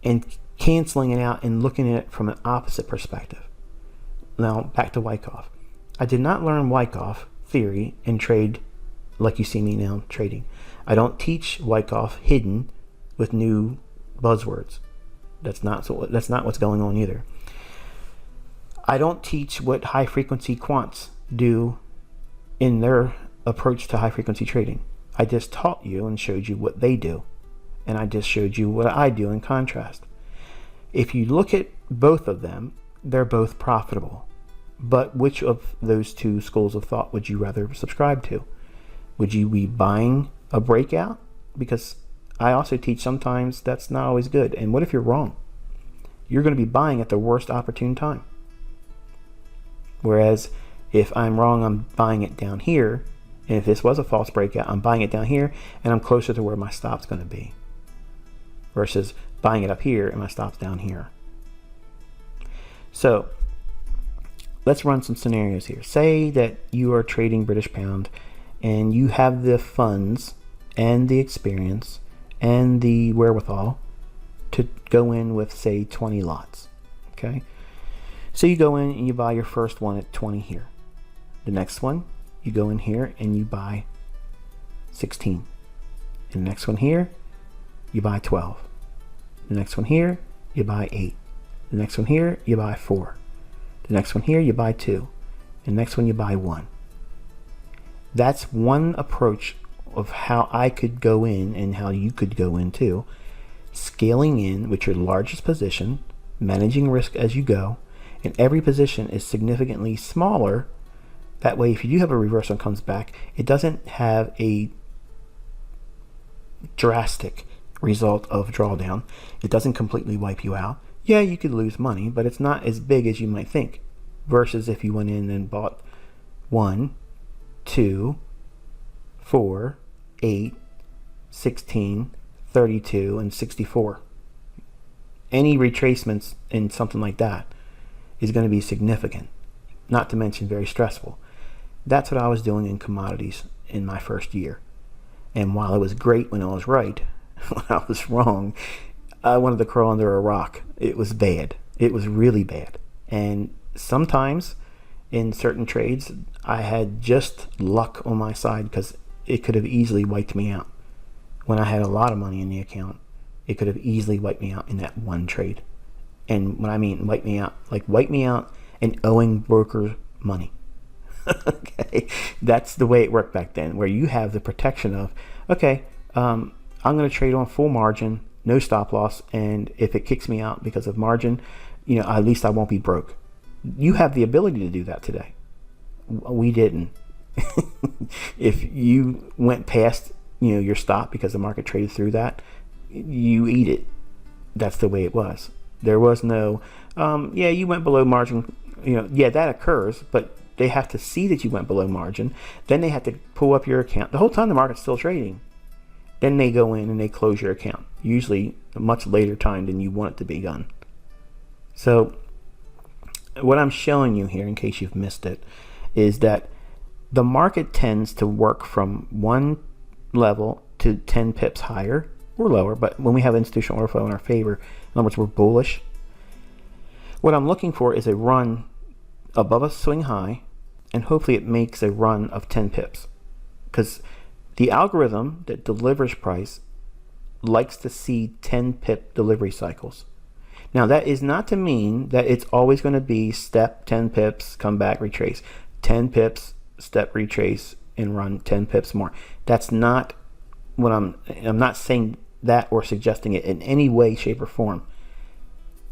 and canceling it out and looking at it from an opposite perspective. Now, back to Wyckoff. I did not learn Wyckoff theory and trade like you see me now trading. I don't teach Wyckoff hidden with new buzzwords. That's not what's going on either. I don't teach what high frequency quants do in their approach to high frequency trading. I just taught you and showed you what they do, and I just showed you what I do in contrast. If you look at both of them, they're both profitable. But which of those two schools of thought would you rather subscribe to? Would you be buying a breakout? Because I also teach sometimes that's not always good. And what if you're wrong? You're going to be buying at the worst opportune time. Whereas if I'm wrong, I'm buying it down here. And if this was a false breakout, I'm buying it down here and I'm closer to where my stop's going to be. Versus buying it up here and my stop's down here. So let's run some scenarios here. Say that you are trading British pound and you have the funds and the experience and the wherewithal to go in with, say, 20 lots. Okay? So you go in and you buy your first one at 20 here. The next one, you go in here and you buy 16. And the next one here, you buy 12. The next one here, you buy 8. The next one here, you buy 4. The next one here, you buy 2. And the next one, you buy 1. That's one approach of how I could go in and how you could go in too. Scaling in with your largest position, managing risk as you go, and every position is significantly smaller. That way, if you do have a reversal and comes back, it doesn't have a drastic result of drawdown. It doesn't completely wipe you out. Yeah, you could lose money, but it's not as big as you might think. Versus if you went in and bought 1, 2, 4, 8, 16, 32, and 64. Any retracements in something like that is going to be significant, not to mention very stressful. That's what I was doing in commodities in my first year. And while it was great when I was right, when I was wrong, I wanted to crawl under a rock. It was bad. It was really bad. And sometimes in certain trades, I had just luck on my side because it could have easily wiped me out. When I had a lot of money in the account, it could have easily wiped me out in that one trade. And when I mean wipe me out, like wipe me out and owing broker money. Okay, that's the way it worked back then, where you have the protection of, okay, I'm going to trade on full margin, no stop loss, and if it kicks me out because of margin, at least I won't be broke. You have the ability to do that today. We didn't. If you went past, your stop because the market traded through that, you eat it. That's the way it was. There was no, you went below margin. That occurs, but they have to see that you went below margin. Then they have to pull up your account. The whole time the market's still trading. Then they go in and they close your account, usually a much later time than you want it to be done. So what I'm showing you here, in case you've missed it, is that the market tends to work from one level to 10 pips higher or lower, but when we have institutional order flow in our favor, in other words, we're bullish, what I'm looking for is a run above a swing high, and hopefully it makes a run of 10 pips. Because The algorithm that delivers price likes to see 10 pip delivery cycles. Now, that is not to mean that it's always going to be step 10 pips, come back, retrace, 10 pips, step, retrace, and run 10 pips more. That's not what I'm not saying that or suggesting it in any way, shape, or form.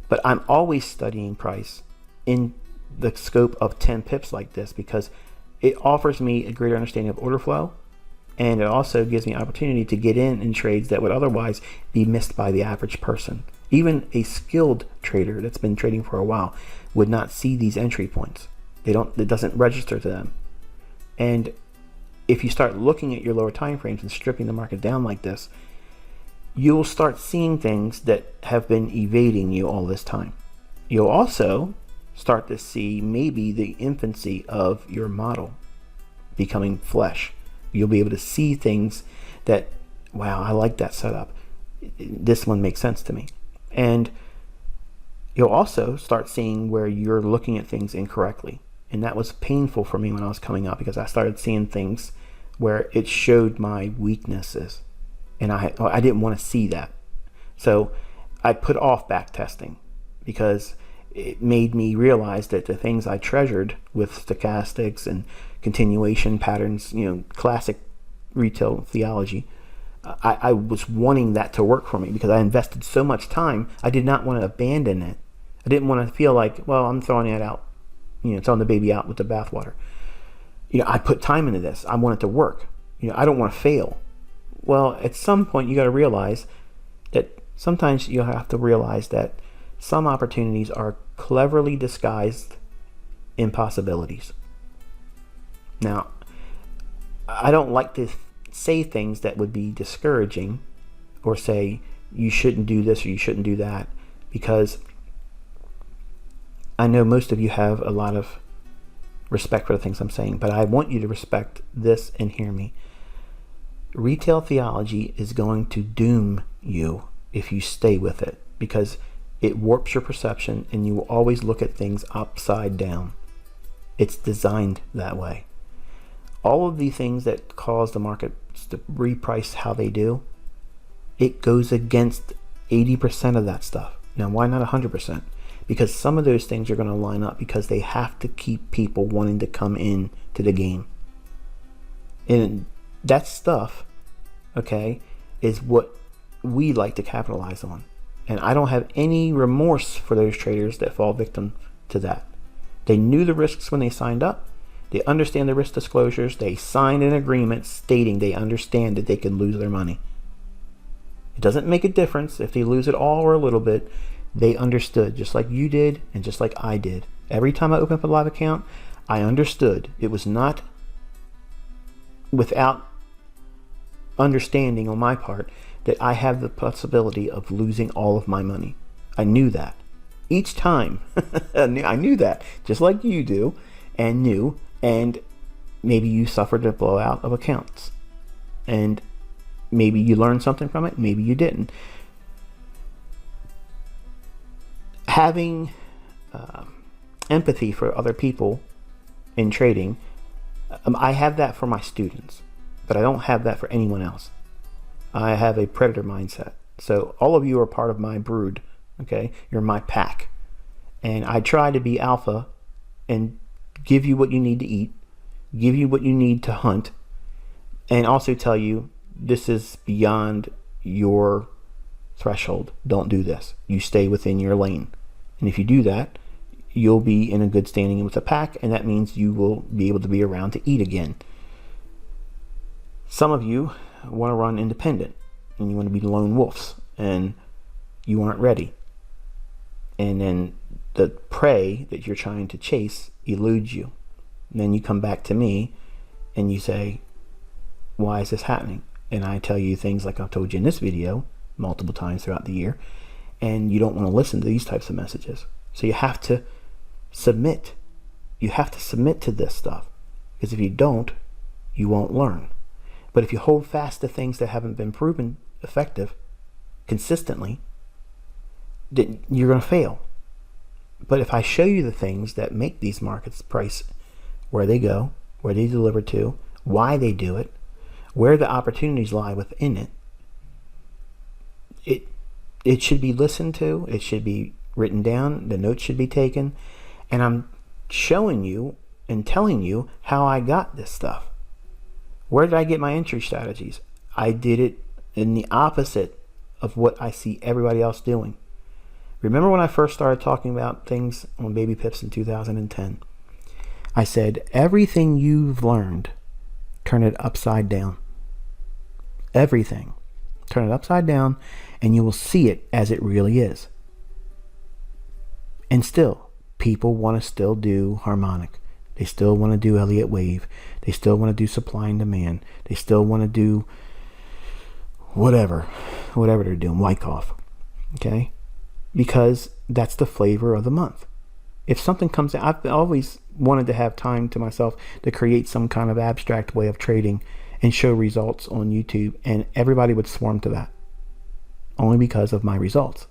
But I'm always studying price in the scope of 10 pips like this, because it offers me a greater understanding of order flow, and it also gives me opportunity to get in trades that would otherwise be missed by the average person. Even a skilled trader that's been trading for a while would not see these entry points. It doesn't register to them. And if you start looking at your lower time frames and stripping the market down like this, you'll start seeing things that have been evading you all this time. You'll also start to see maybe the infancy of your model becoming flesh. You'll be able to see things that, wow, I like that setup. This one makes sense to me. And you'll also start seeing where you're looking at things incorrectly. And that was painful for me when I was coming up, because I started seeing things where it showed my weaknesses. And I didn't want to see that. So I put off back testing, because it made me realize that the things I treasured with stochastics and continuation patterns, classic retail theology, I was wanting that to work for me, because I invested so much time. I did not want to abandon it. I didn't want to feel like, well, I'm throwing it out, throwing the baby out with the bathwater. I put time into this. I want it to work. I don't want to fail. Well, at some point you got to realize that sometimes you have to realize that some opportunities are cleverly disguised impossibilities. Now, I don't like to say things that would be discouraging, or say you shouldn't do this or you shouldn't do that, because I know most of you have a lot of respect for the things I'm saying, but I want you to respect this and hear me. Retail theology is going to doom you if you stay with it, because it warps your perception and you will always look at things upside down. It's designed that way. All of the things that cause the markets to reprice how they do, it goes against 80% of that stuff. Now, why not 100%? Because some of those things are going to line up, because they have to keep people wanting to come in to the game. And that stuff, okay, is what we like to capitalize on. And I don't have any remorse for those traders that fall victim to that. They knew the risks when they signed up. They understand the risk disclosures. They signed an agreement stating they understand that they can lose their money. It doesn't make a difference if they lose it all or a little bit. They understood, just like you did and just like I did. Every time I opened up a live account, I understood. It was not without understanding on my part that I have the possibility of losing all of my money. I knew that. Each time, I knew that, just like you do, and knew, and maybe you suffered a blowout of accounts. And maybe you learned something from it, maybe you didn't. Having empathy for other people in trading, I have that for my students, but I don't have that for anyone else. I have a predator mindset. So all of you are part of my brood, okay? You're my pack. And I try to be alpha and give you what you need to eat, give you what you need to hunt, and also tell you this is beyond your threshold. Don't do this. You stay within your lane. And if you do that, you'll be in a good standing with the pack, and that means you will be able to be around to eat again. Some of you want to run independent, and you want to be lone wolves, and you aren't ready. And then the prey that you're trying to chase eludes you. And then you come back to me and you say, why is this happening? And I tell you things like I've told you in this video multiple times throughout the year, and you don't want to listen to these types of messages. So you have to submit. You have to submit to this stuff, because if you don't, you won't learn. But if you hold fast to things that haven't been proven effective consistently, then you're going to fail. But if I show you the things that make these markets price where they go, where they deliver to, why they do it, where the opportunities lie within it, it should be listened to. It should be written down. The notes should be taken. And I'm showing you and telling you how I got this stuff. Where did I get my entry strategies? I did it in the opposite of what I see everybody else doing. Remember when I first started talking about things on Baby Pips in 2010? I said, everything you've learned, turn it upside down. Everything. Turn it upside down and you will see it as it really is. And still, people want to still do harmonic. They still want to do Elliott wave. They still want to do supply and demand. They still want to do whatever they're doing, Wyckoff. Okay? Because that's the flavor of the month. If something comes in, I've always wanted to have time to myself to create some kind of abstract way of trading and show results on YouTube, and everybody would swarm to that only because of my results.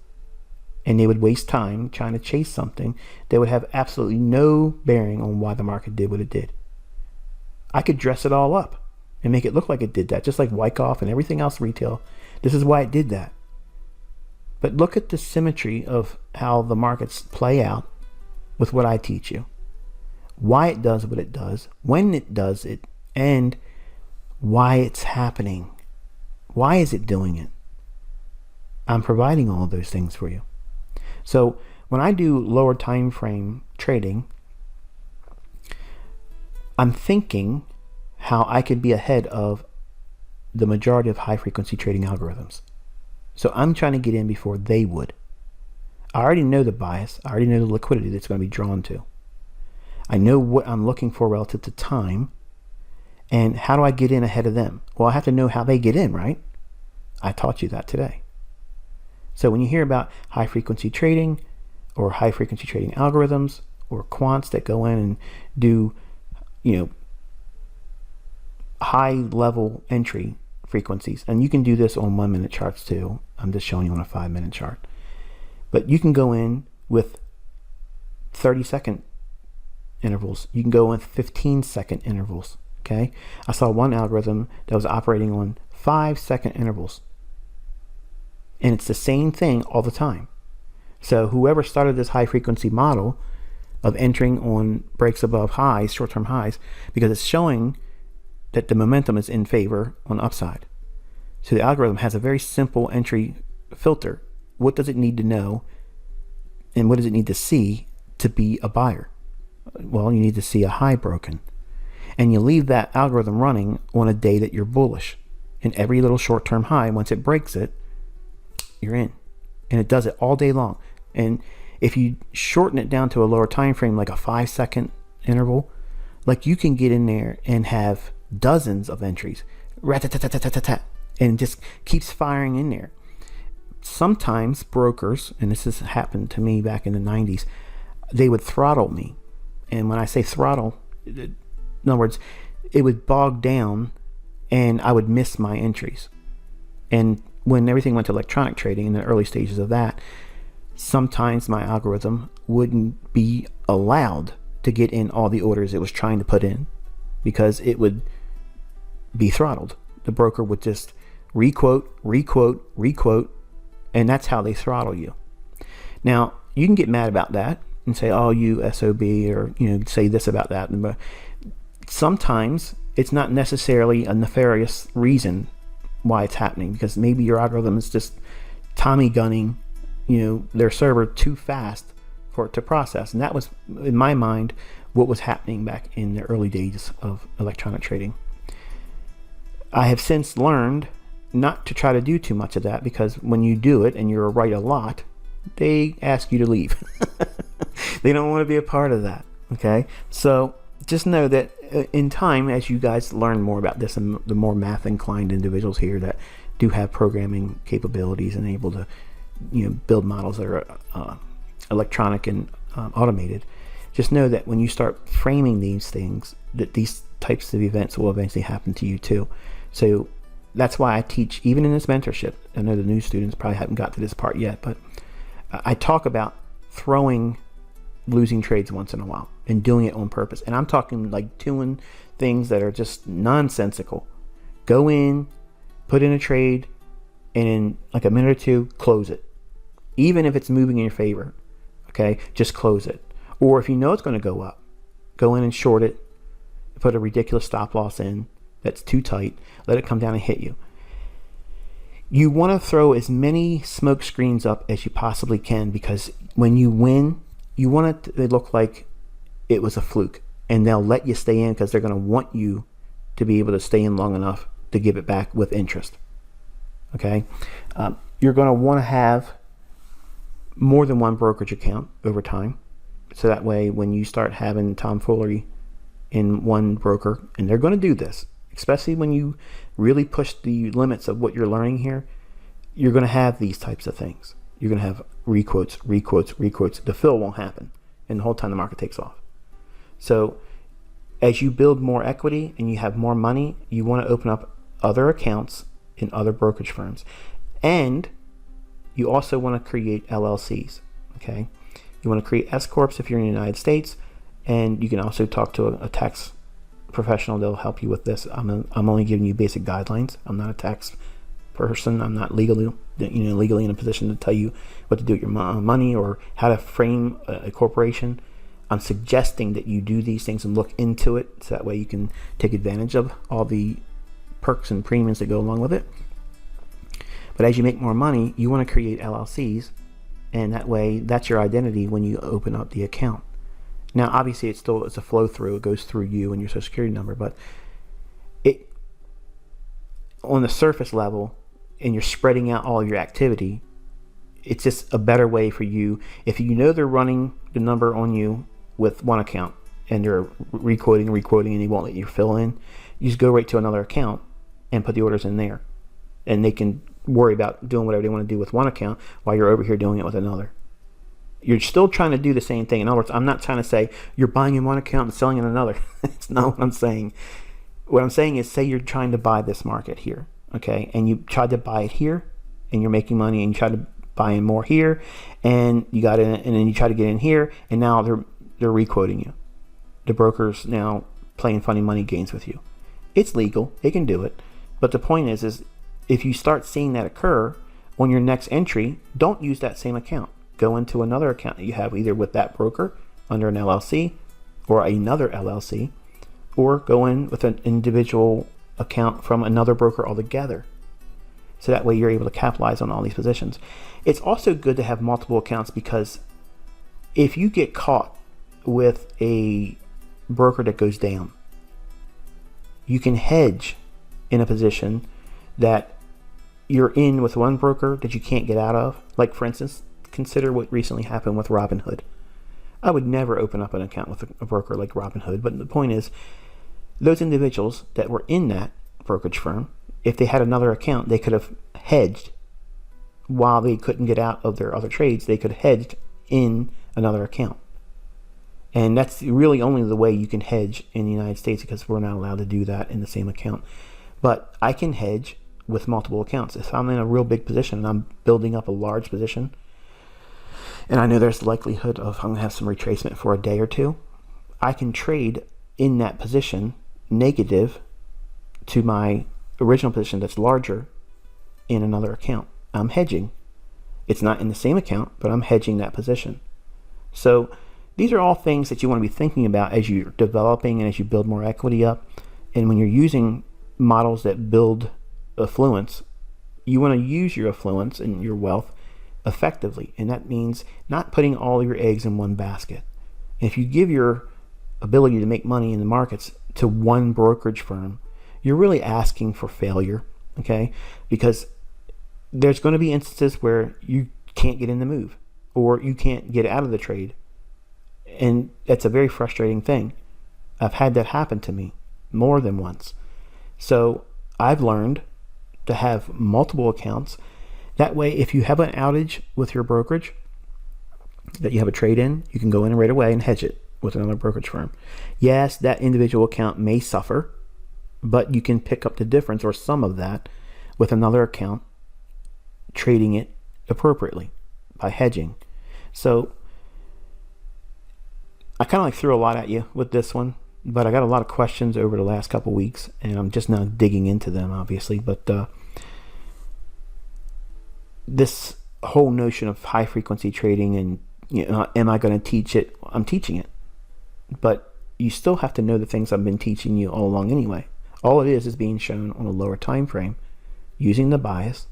And they would waste time trying to chase something that would have absolutely no bearing on why the market did what it did. I could dress it all up and make it look like it did that, just like Wyckoff and everything else retail. This is why it did that. But look at the symmetry of how the markets play out with what I teach you. Why it does what it does, when it does it, and why it's happening. Why is it doing it? I'm providing all of those things for you. So when I do lower time frame trading, I'm thinking how I could be ahead of the majority of high frequency trading algorithms. So I'm trying to get in before they would. I already know the bias. I already know the liquidity that's going to be drawn to. I know what I'm looking for relative to time. And how do I get in ahead of them? Well, I have to know how they get in, right? I taught you that today. So when you hear about high frequency trading or high frequency trading algorithms or quants that go in and do, high level entry frequencies, and you can do this on 1 minute charts too. I'm just showing you on a 5 minute chart. But you can go in with 30-second intervals. You can go in 15-second intervals. Okay. I saw one algorithm that was operating on 5-second intervals. And it's the same thing all the time. So whoever started this high frequency model of entering on breaks above highs, short-term highs, because it's showing that the momentum is in favor on the upside. So the algorithm has a very simple entry filter. What does it need to know and what does it need to see to be a buyer? Well, you need to see a high broken. And you leave that algorithm running on a day that you're bullish. And every little short-term high, once it breaks it, you're in. And it does it all day long. And if you shorten it down to a lower time frame, like a 5-second interval, like you can get in there and have dozens of entries, rat-tat-tat-tat-tat-tat, and just keeps firing in there. Sometimes brokers, and this has happened to me back in the 90s, they would throttle me. And when I say throttle, in other words, it would bog down and I would miss my entries. And when everything went to electronic trading in the early stages of that, sometimes my algorithm wouldn't be allowed to get in all the orders it was trying to put in because it would be throttled. The broker would just requote, and that's how they throttle you. Now, you can get mad about that and say, oh, you SOB, or say this about that. But sometimes it's not necessarily a nefarious reason why it's happening, because maybe your algorithm is just Tommy gunning their server too fast for it to process. And that was, in my mind, what was happening back in the early days of electronic trading. I have since learned not to try to do too much of that, because when you do it and you're right a lot, they ask you to leave. They don't want to be a part of that. Okay, so just know that in time, as you guys learn more about this, and the more math inclined individuals here that do have programming capabilities and able to build models that are electronic and automated, just know that when you start framing these things, that these types of events will eventually happen to you too. So that's why I teach, even in this mentorship. I know the new students probably haven't got to this part yet, but I talk about throwing losing trades once in a while and doing it on purpose. And I'm talking like doing things that are just nonsensical Go in, put in a trade, and in like a minute or two, close it. Even if it's moving in your favor, okay, just close it. Or if you know it's going to go up, go in and short it, put a ridiculous stop loss in that's too tight, let it come down and hit you. You want to throw as many smoke screens up as you possibly can, because when you win, you want it to look like it was a fluke, and they'll let you stay in because they're going to want you to be able to stay in long enough to give it back with interest. Okay, you're going to want to have more than one brokerage account over time, so that way when you start having tomfoolery in one broker, and they're going to do this, especially when you really push the limits of what you're learning here, you're going to have these types of things. You're going to have requotes. The fill won't happen, and the whole time the market takes off. So as you build more equity and you have more money, you want to open up other accounts in other brokerage firms. And you also want to create LLCs, okay? You want to create S-Corps if you're in the United States, and you can also talk to a tax professional. They'll help you with this. I'm only giving you basic guidelines. I'm not a tax person. I'm not legally in a position to tell you what to do with your money or how to frame a corporation. I'm suggesting that you do these things and look into it, so that way you can take advantage of all the perks and premiums that go along with it. But as you make more money, you want to create LLCs, and that way that's your identity when you open up the account. Now, obviously, it's a flow through. It goes through you and your social security number, but it, on the surface level, and you're spreading out all your activity, it's just a better way for you. If you know they're running the number on you with one account and they're requoting, and they won't let you fill in, you just go right to another account and put the orders in there, and they can worry about doing whatever they want to do with one account while you're over here doing it with another. You're still trying to do the same thing. In other words, I'm not trying to say you're buying in one account and selling in another. That's not what I'm saying. What I'm saying is, say you're trying to buy this market here, okay, and you tried to buy it here, and you're making money, and you try to buy in more here, and you got in, and then you try to get in here, and now they're requoting you. The broker's now playing funny money games with you. It's legal. They can do it. But the point is if you start seeing that occur on your next entry, don't use that same account. Go into another account that you have, either with that broker under an LLC or another LLC, or go in with an individual account from another broker altogether. So that way you're able to capitalize on all these positions. It's also good to have multiple accounts, because if you get caught with a broker that goes down, you can hedge in a position that you're in with one broker that you can't get out of. Like, for instance, consider what recently happened with Robinhood. I would never open up an account with a broker like Robinhood, but the point is, those individuals that were in that brokerage firm, if they had another account, they could have hedged. While they couldn't get out of their other trades, they could have hedged in another account. And that's really only the way you can hedge in the United States, because we're not allowed to do that in the same account. But I can hedge with multiple accounts. If I'm in a real big position and I'm building up a large position, and I know there's the likelihood of I'm going to have some retracement for a day or two, I can trade in that position negative to my original position that's larger in another account. I'm hedging. It's not in the same account, but I'm hedging that position. So these are all things that you want to be thinking about as you're developing and as you build more equity up. And when you're using models that build affluence, you want to use your affluence and your wealth effectively. And that means not putting all your eggs in one basket. And if you give your ability to make money in the markets to one brokerage firm, you're really asking for failure, okay? Because there's going to be instances where you can't get in the move, or you can't get out of the trade. And that's a very frustrating thing. I've had that happen to me more than once. So I've learned to have multiple accounts. That way, if you have an outage with your brokerage that you have a trade in, you can go in right away and hedge it with another brokerage firm. Yes, that individual account may suffer, but you can pick up the difference or some of that with another account, trading it appropriately by hedging. So I kind of threw a lot at you with this one, but I got a lot of questions over the last couple weeks, and I'm just now digging into them, obviously. But this whole notion of high frequency trading, and am I going to teach it? I'm teaching it, but you still have to know the things I've been teaching you all along anyway. All it is being shown on a lower time frame using the bias,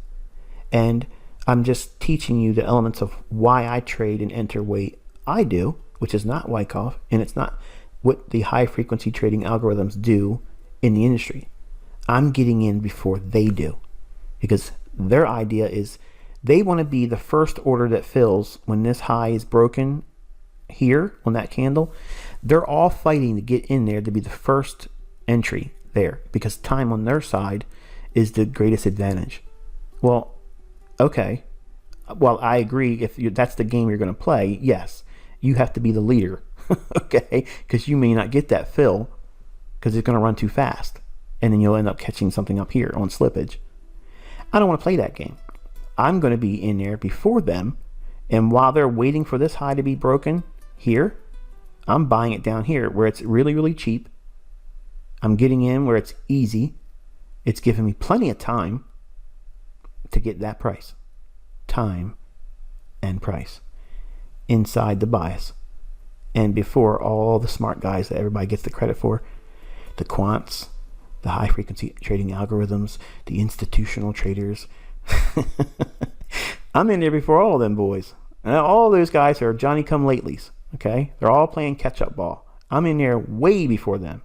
and I'm just teaching you the elements of why I trade and enter way I do, which is not Wyckoff, and it's not what the high frequency trading algorithms do in the industry. I'm getting in before they do, because their idea is they want to be the first order that fills when this high is broken here on that candle. They're all fighting to get in there to be the first entry there, because time on their side is the greatest advantage. Well, okay. Well, I agree. If that's the game you're going to play, yes, you have to be the leader, okay? Because you may not get that fill because it's going to run too fast, and then you'll end up catching something up here on slippage. I don't want to play that game. I'm going to be in there before them, and while they're waiting for this high to be broken here, I'm buying it down here where it's really, really cheap. I'm getting in where it's easy. It's giving me plenty of time to get that price. Time and price inside the bias. And before all the smart guys that everybody gets the credit for, the quants, the high frequency trading algorithms, the institutional traders. I'm in there before all of them boys. And all those guys are Johnny come latelys. Okay? They're all playing catch up ball. I'm in there way before them.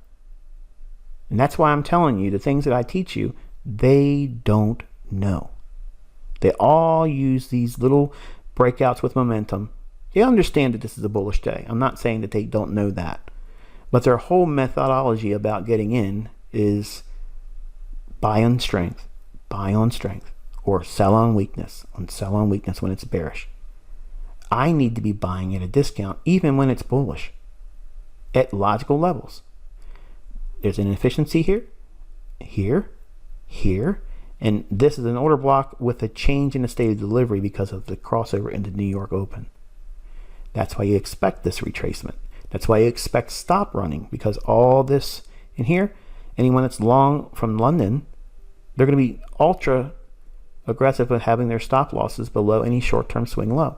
And that's why I'm telling you the things that I teach you, they don't know. They all use these little breakouts with momentum. They understand that this is a bullish day. I'm not saying that they don't know that. But their whole methodology about getting in is buy on strength, or sell on weakness when it's bearish. I need to be buying at a discount even when it's bullish at logical levels. There's an inefficiency here, and this is an order block with a change in the state of delivery because of the crossover into New York Open. That's why you expect this retracement. That's why you expect stop running, because all this in here, anyone that's long from London, they're going to be ultra aggressive at having their stop losses below any short-term swing low.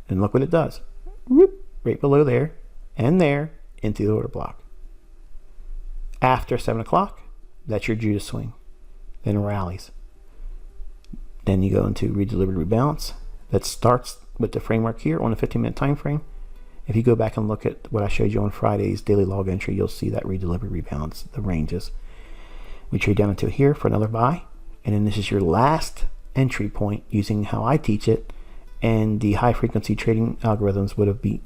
And look what it does. Whoop, right below there and there into the order block. After 7 o'clock, that's your Judas swing. Then rallies. Then you go into redelivered rebalance. That starts with the framework here on a 15-minute time frame. If you go back and look at what I showed you on Friday's daily log entry, you'll see that redelivered rebalance, the ranges. We trade down into here for another buy, and then this is your last entry point using how I teach it, and the high frequency trading algorithms would be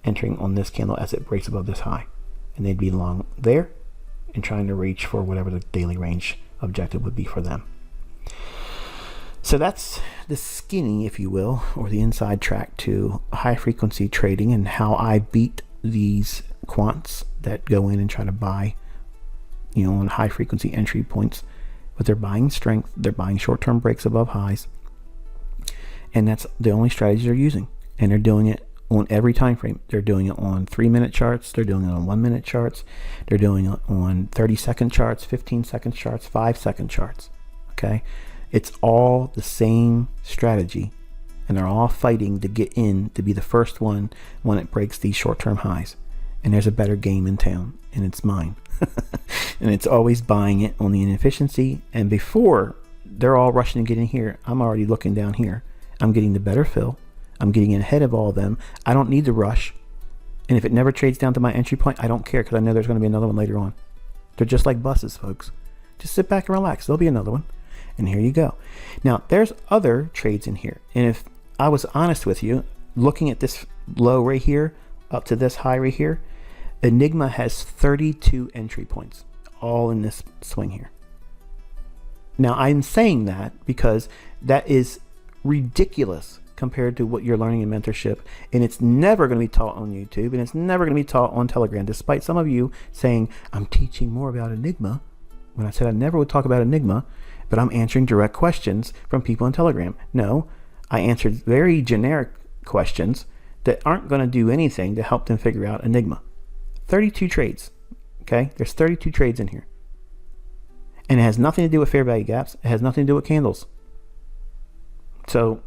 entering on this candle as it breaks above this high, and they'd be long there and trying to reach for whatever the daily range objective would be for them. So that's the skinny, if you will, or the inside track to high frequency trading, and how I beat these quants that go in and try to buy, on high frequency entry points. But they're buying strength, they're buying short-term breaks above highs, and that's the only strategy they're using. And they're doing it on every time frame. They're doing it on 3-minute charts, they're doing it on 1-minute charts, they're doing it on 30-second charts, 15-second charts, 5-second charts. Okay? It's all the same strategy, and they're all fighting to get in to be the first one when it breaks these short-term highs. And there's a better game in town, and it's mine. And it's always buying it on the inefficiency, and before they're all rushing to get in here, I'm already looking down here. I'm getting the better fill. I'm getting in ahead of all of them. I don't need to rush. And if it never trades down to my entry point, I don't care, because I know there's going to be another one later on. They're just like buses, folks. Just sit back and relax. There'll be another one. And here you go. Now, there's other trades in here. And if I was honest with you, looking at this low right here, up to this high right here, Enigma has 32 entry points, all in this swing here. Now, I'm saying that because that is ridiculous compared to what you're learning in mentorship, and it's never going to be taught on YouTube, and it's never going to be taught on Telegram, despite some of you saying, I'm teaching more about Enigma, when I said I never would talk about Enigma, but I'm answering direct questions from people on Telegram. No, I answered very generic questions that aren't going to do anything to help them figure out Enigma. 32 trades. Okay, there's 32 trades in here. And it has nothing to do with fair value gaps. It has nothing to do with candles. So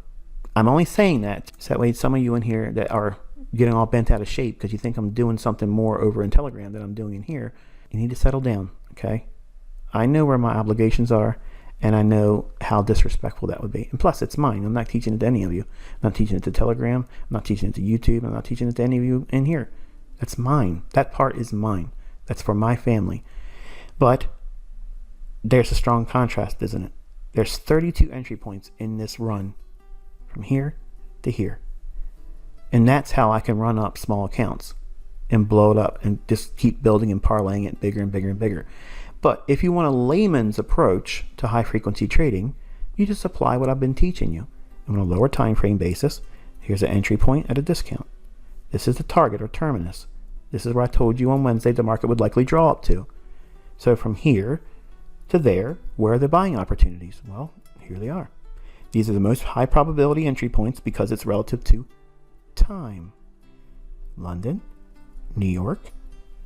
I'm only saying that so that way some of you in here that are getting all bent out of shape because you think I'm doing something more over in Telegram than I'm doing in here, you need to settle down, okay? I know where my obligations are, and I know how disrespectful that would be. And plus, it's mine. I'm not teaching it to any of you. I'm not teaching it to Telegram. I'm not teaching it to YouTube. I'm not teaching it to any of you in here. That's mine. That part is mine. That's for my family. But there's a strong contrast, isn't it? There's 32 entry points in this run from here to here. And that's how I can run up small accounts and blow it up and just keep building and parlaying it bigger and bigger and bigger. But if you want a layman's approach to high frequency trading, you just apply what I've been teaching you. And on a lower time frame basis, here's an entry point at a discount. This is the target or terminus. This is where I told you on Wednesday the market would likely draw up to. So from here to there, where are the buying opportunities? Well, here they are. These are the most high probability entry points because it's relative to time. London, New York,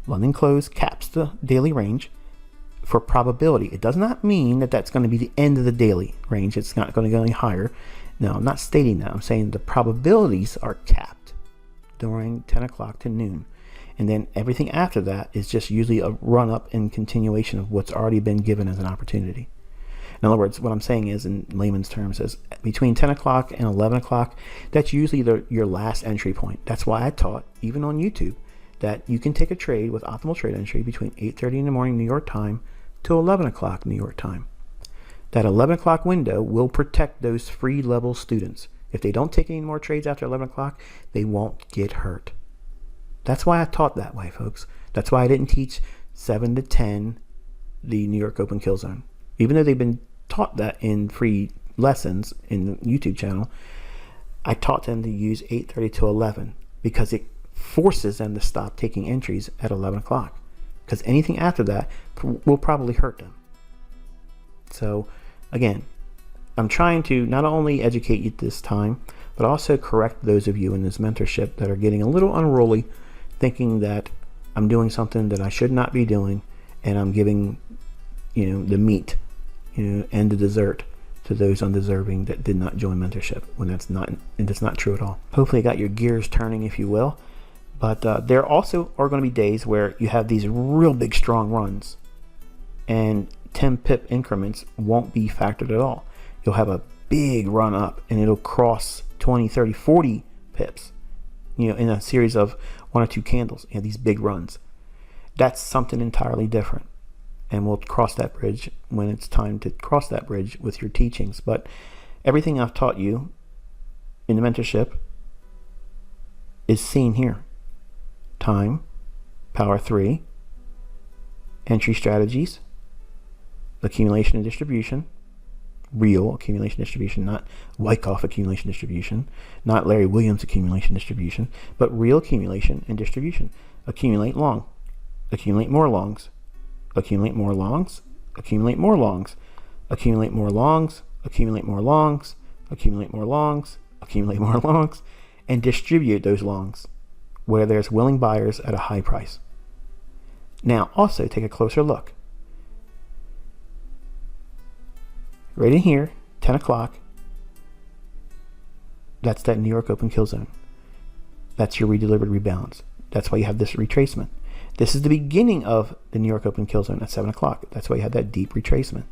London close caps the daily range for probability. It does not mean that that's going to be the end of the daily range. It's not going to go any higher. No, I'm not stating that. I'm saying the probabilities are capped during 10 o'clock to noon. And then everything after that is just usually a run up and continuation of what's already been given as an opportunity. In other words, what I'm saying is, in layman's terms, is between 10 o'clock and 11 o'clock, that's usually your last entry point. That's why I taught, even on YouTube, that you can take a trade with optimal trade entry between 8:30 in the morning New York time to 11 o'clock New York time. That 11 o'clock window will protect those free level students. If they don't take any more trades after 11 o'clock, they won't get hurt. That's why I taught that way, folks. That's why I didn't teach 7 to 10 the New York Open Kill Zone. Even though they've been taught that in free lessons in the YouTube channel, I taught them to use 8:30 to 11 because it forces them to stop taking entries at 11 o'clock. Because anything after that will probably hurt them. So, again, I'm trying to not only educate you this time, but also correct those of you in this mentorship that are getting a little unruly, thinking that I'm doing something that I should not be doing, and I'm giving, the meat, and the dessert to those undeserving that did not join mentorship, when that's not true at all. Hopefully it got your gears turning, if you will. But there also are going to be days where you have these real big strong runs, and 10 pip increments won't be factored at all. You'll have a big run up and it'll cross 20, 30, 40 pips, in a series of 1 or 2 candles, these big runs. That's something entirely different. And we'll cross that bridge when it's time to cross that bridge with your teachings. But everything I've taught you in the mentorship is seen here. Time, power 3, entry strategies, accumulation and distribution, real accumulation distribution, not Wyckoff accumulation distribution, not Larry Williams accumulation distribution, but real accumulation and distribution. Accumulate long, accumulate more longs, accumulate more longs, accumulate more longs, accumulate more longs, accumulate more longs, accumulate more longs, accumulate more longs, and distribute those longs where there's willing buyers at a high price. Now also take a closer look. Right in here, 10 o'clock, that's that New York Open Kill Zone. That's your redelivered rebalance. That's why you have this retracement. This is the beginning of the New York Open Kill Zone at 7 o'clock. That's why you have that deep retracement.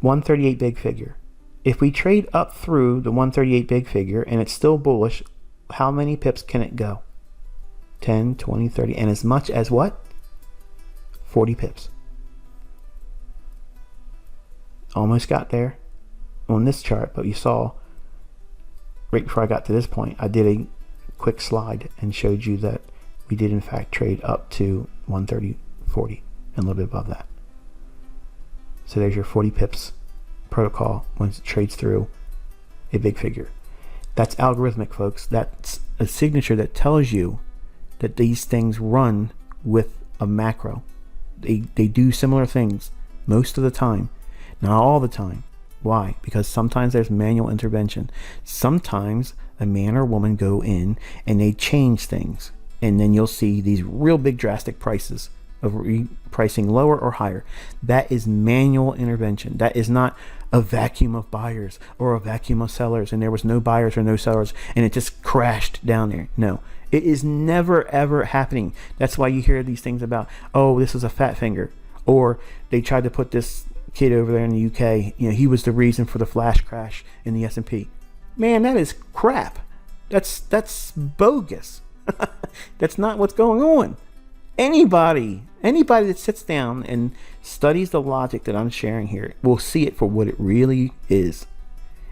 138 big figure. If we trade up through the 138 big figure and it's still bullish, how many pips can it go? 10, 20, 30, and as much as what? 40 pips. Almost got there on this chart, but you saw right before I got to this point, I did a quick slide and showed you that we did in fact trade up to 130, 40, and a little bit above that. So there's your 40 pips protocol once it trades through a big figure. That's algorithmic, folks. That's a signature that tells you that these things run with a macro. They do similar things most of the time, not all the time. Why? Because sometimes there's manual intervention. Sometimes a man or woman go in and they change things. And then you'll see these real big drastic prices of pricing lower or higher. That is manual intervention. That is not a vacuum of buyers or a vacuum of sellers and there was no buyers or no sellers and it just crashed down there. No, it is never ever happening. That's why you hear these things about, oh, this was a fat finger, or they tried to put this kid over there in the UK, he was the reason for the flash crash in the S&P. Man, that is crap. That's bogus. That's not what's going on. Anybody that sits down and studies the logic that I'm sharing here will see it for what it really is.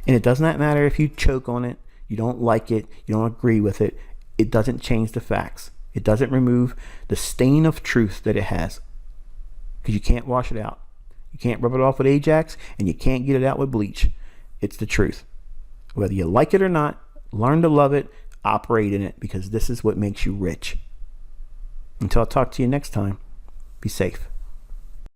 And it does not matter if you choke on it, you don't like it, you don't agree with it. It doesn't change the facts. It doesn't remove the stain of truth that it has. Because you can't wash it out. You can't rub it off with Ajax, and you can't get it out with bleach. It's the truth. Whether you like it or not, learn to love it, operate in it, because this is what makes you rich. Until I talk to you next time, be safe.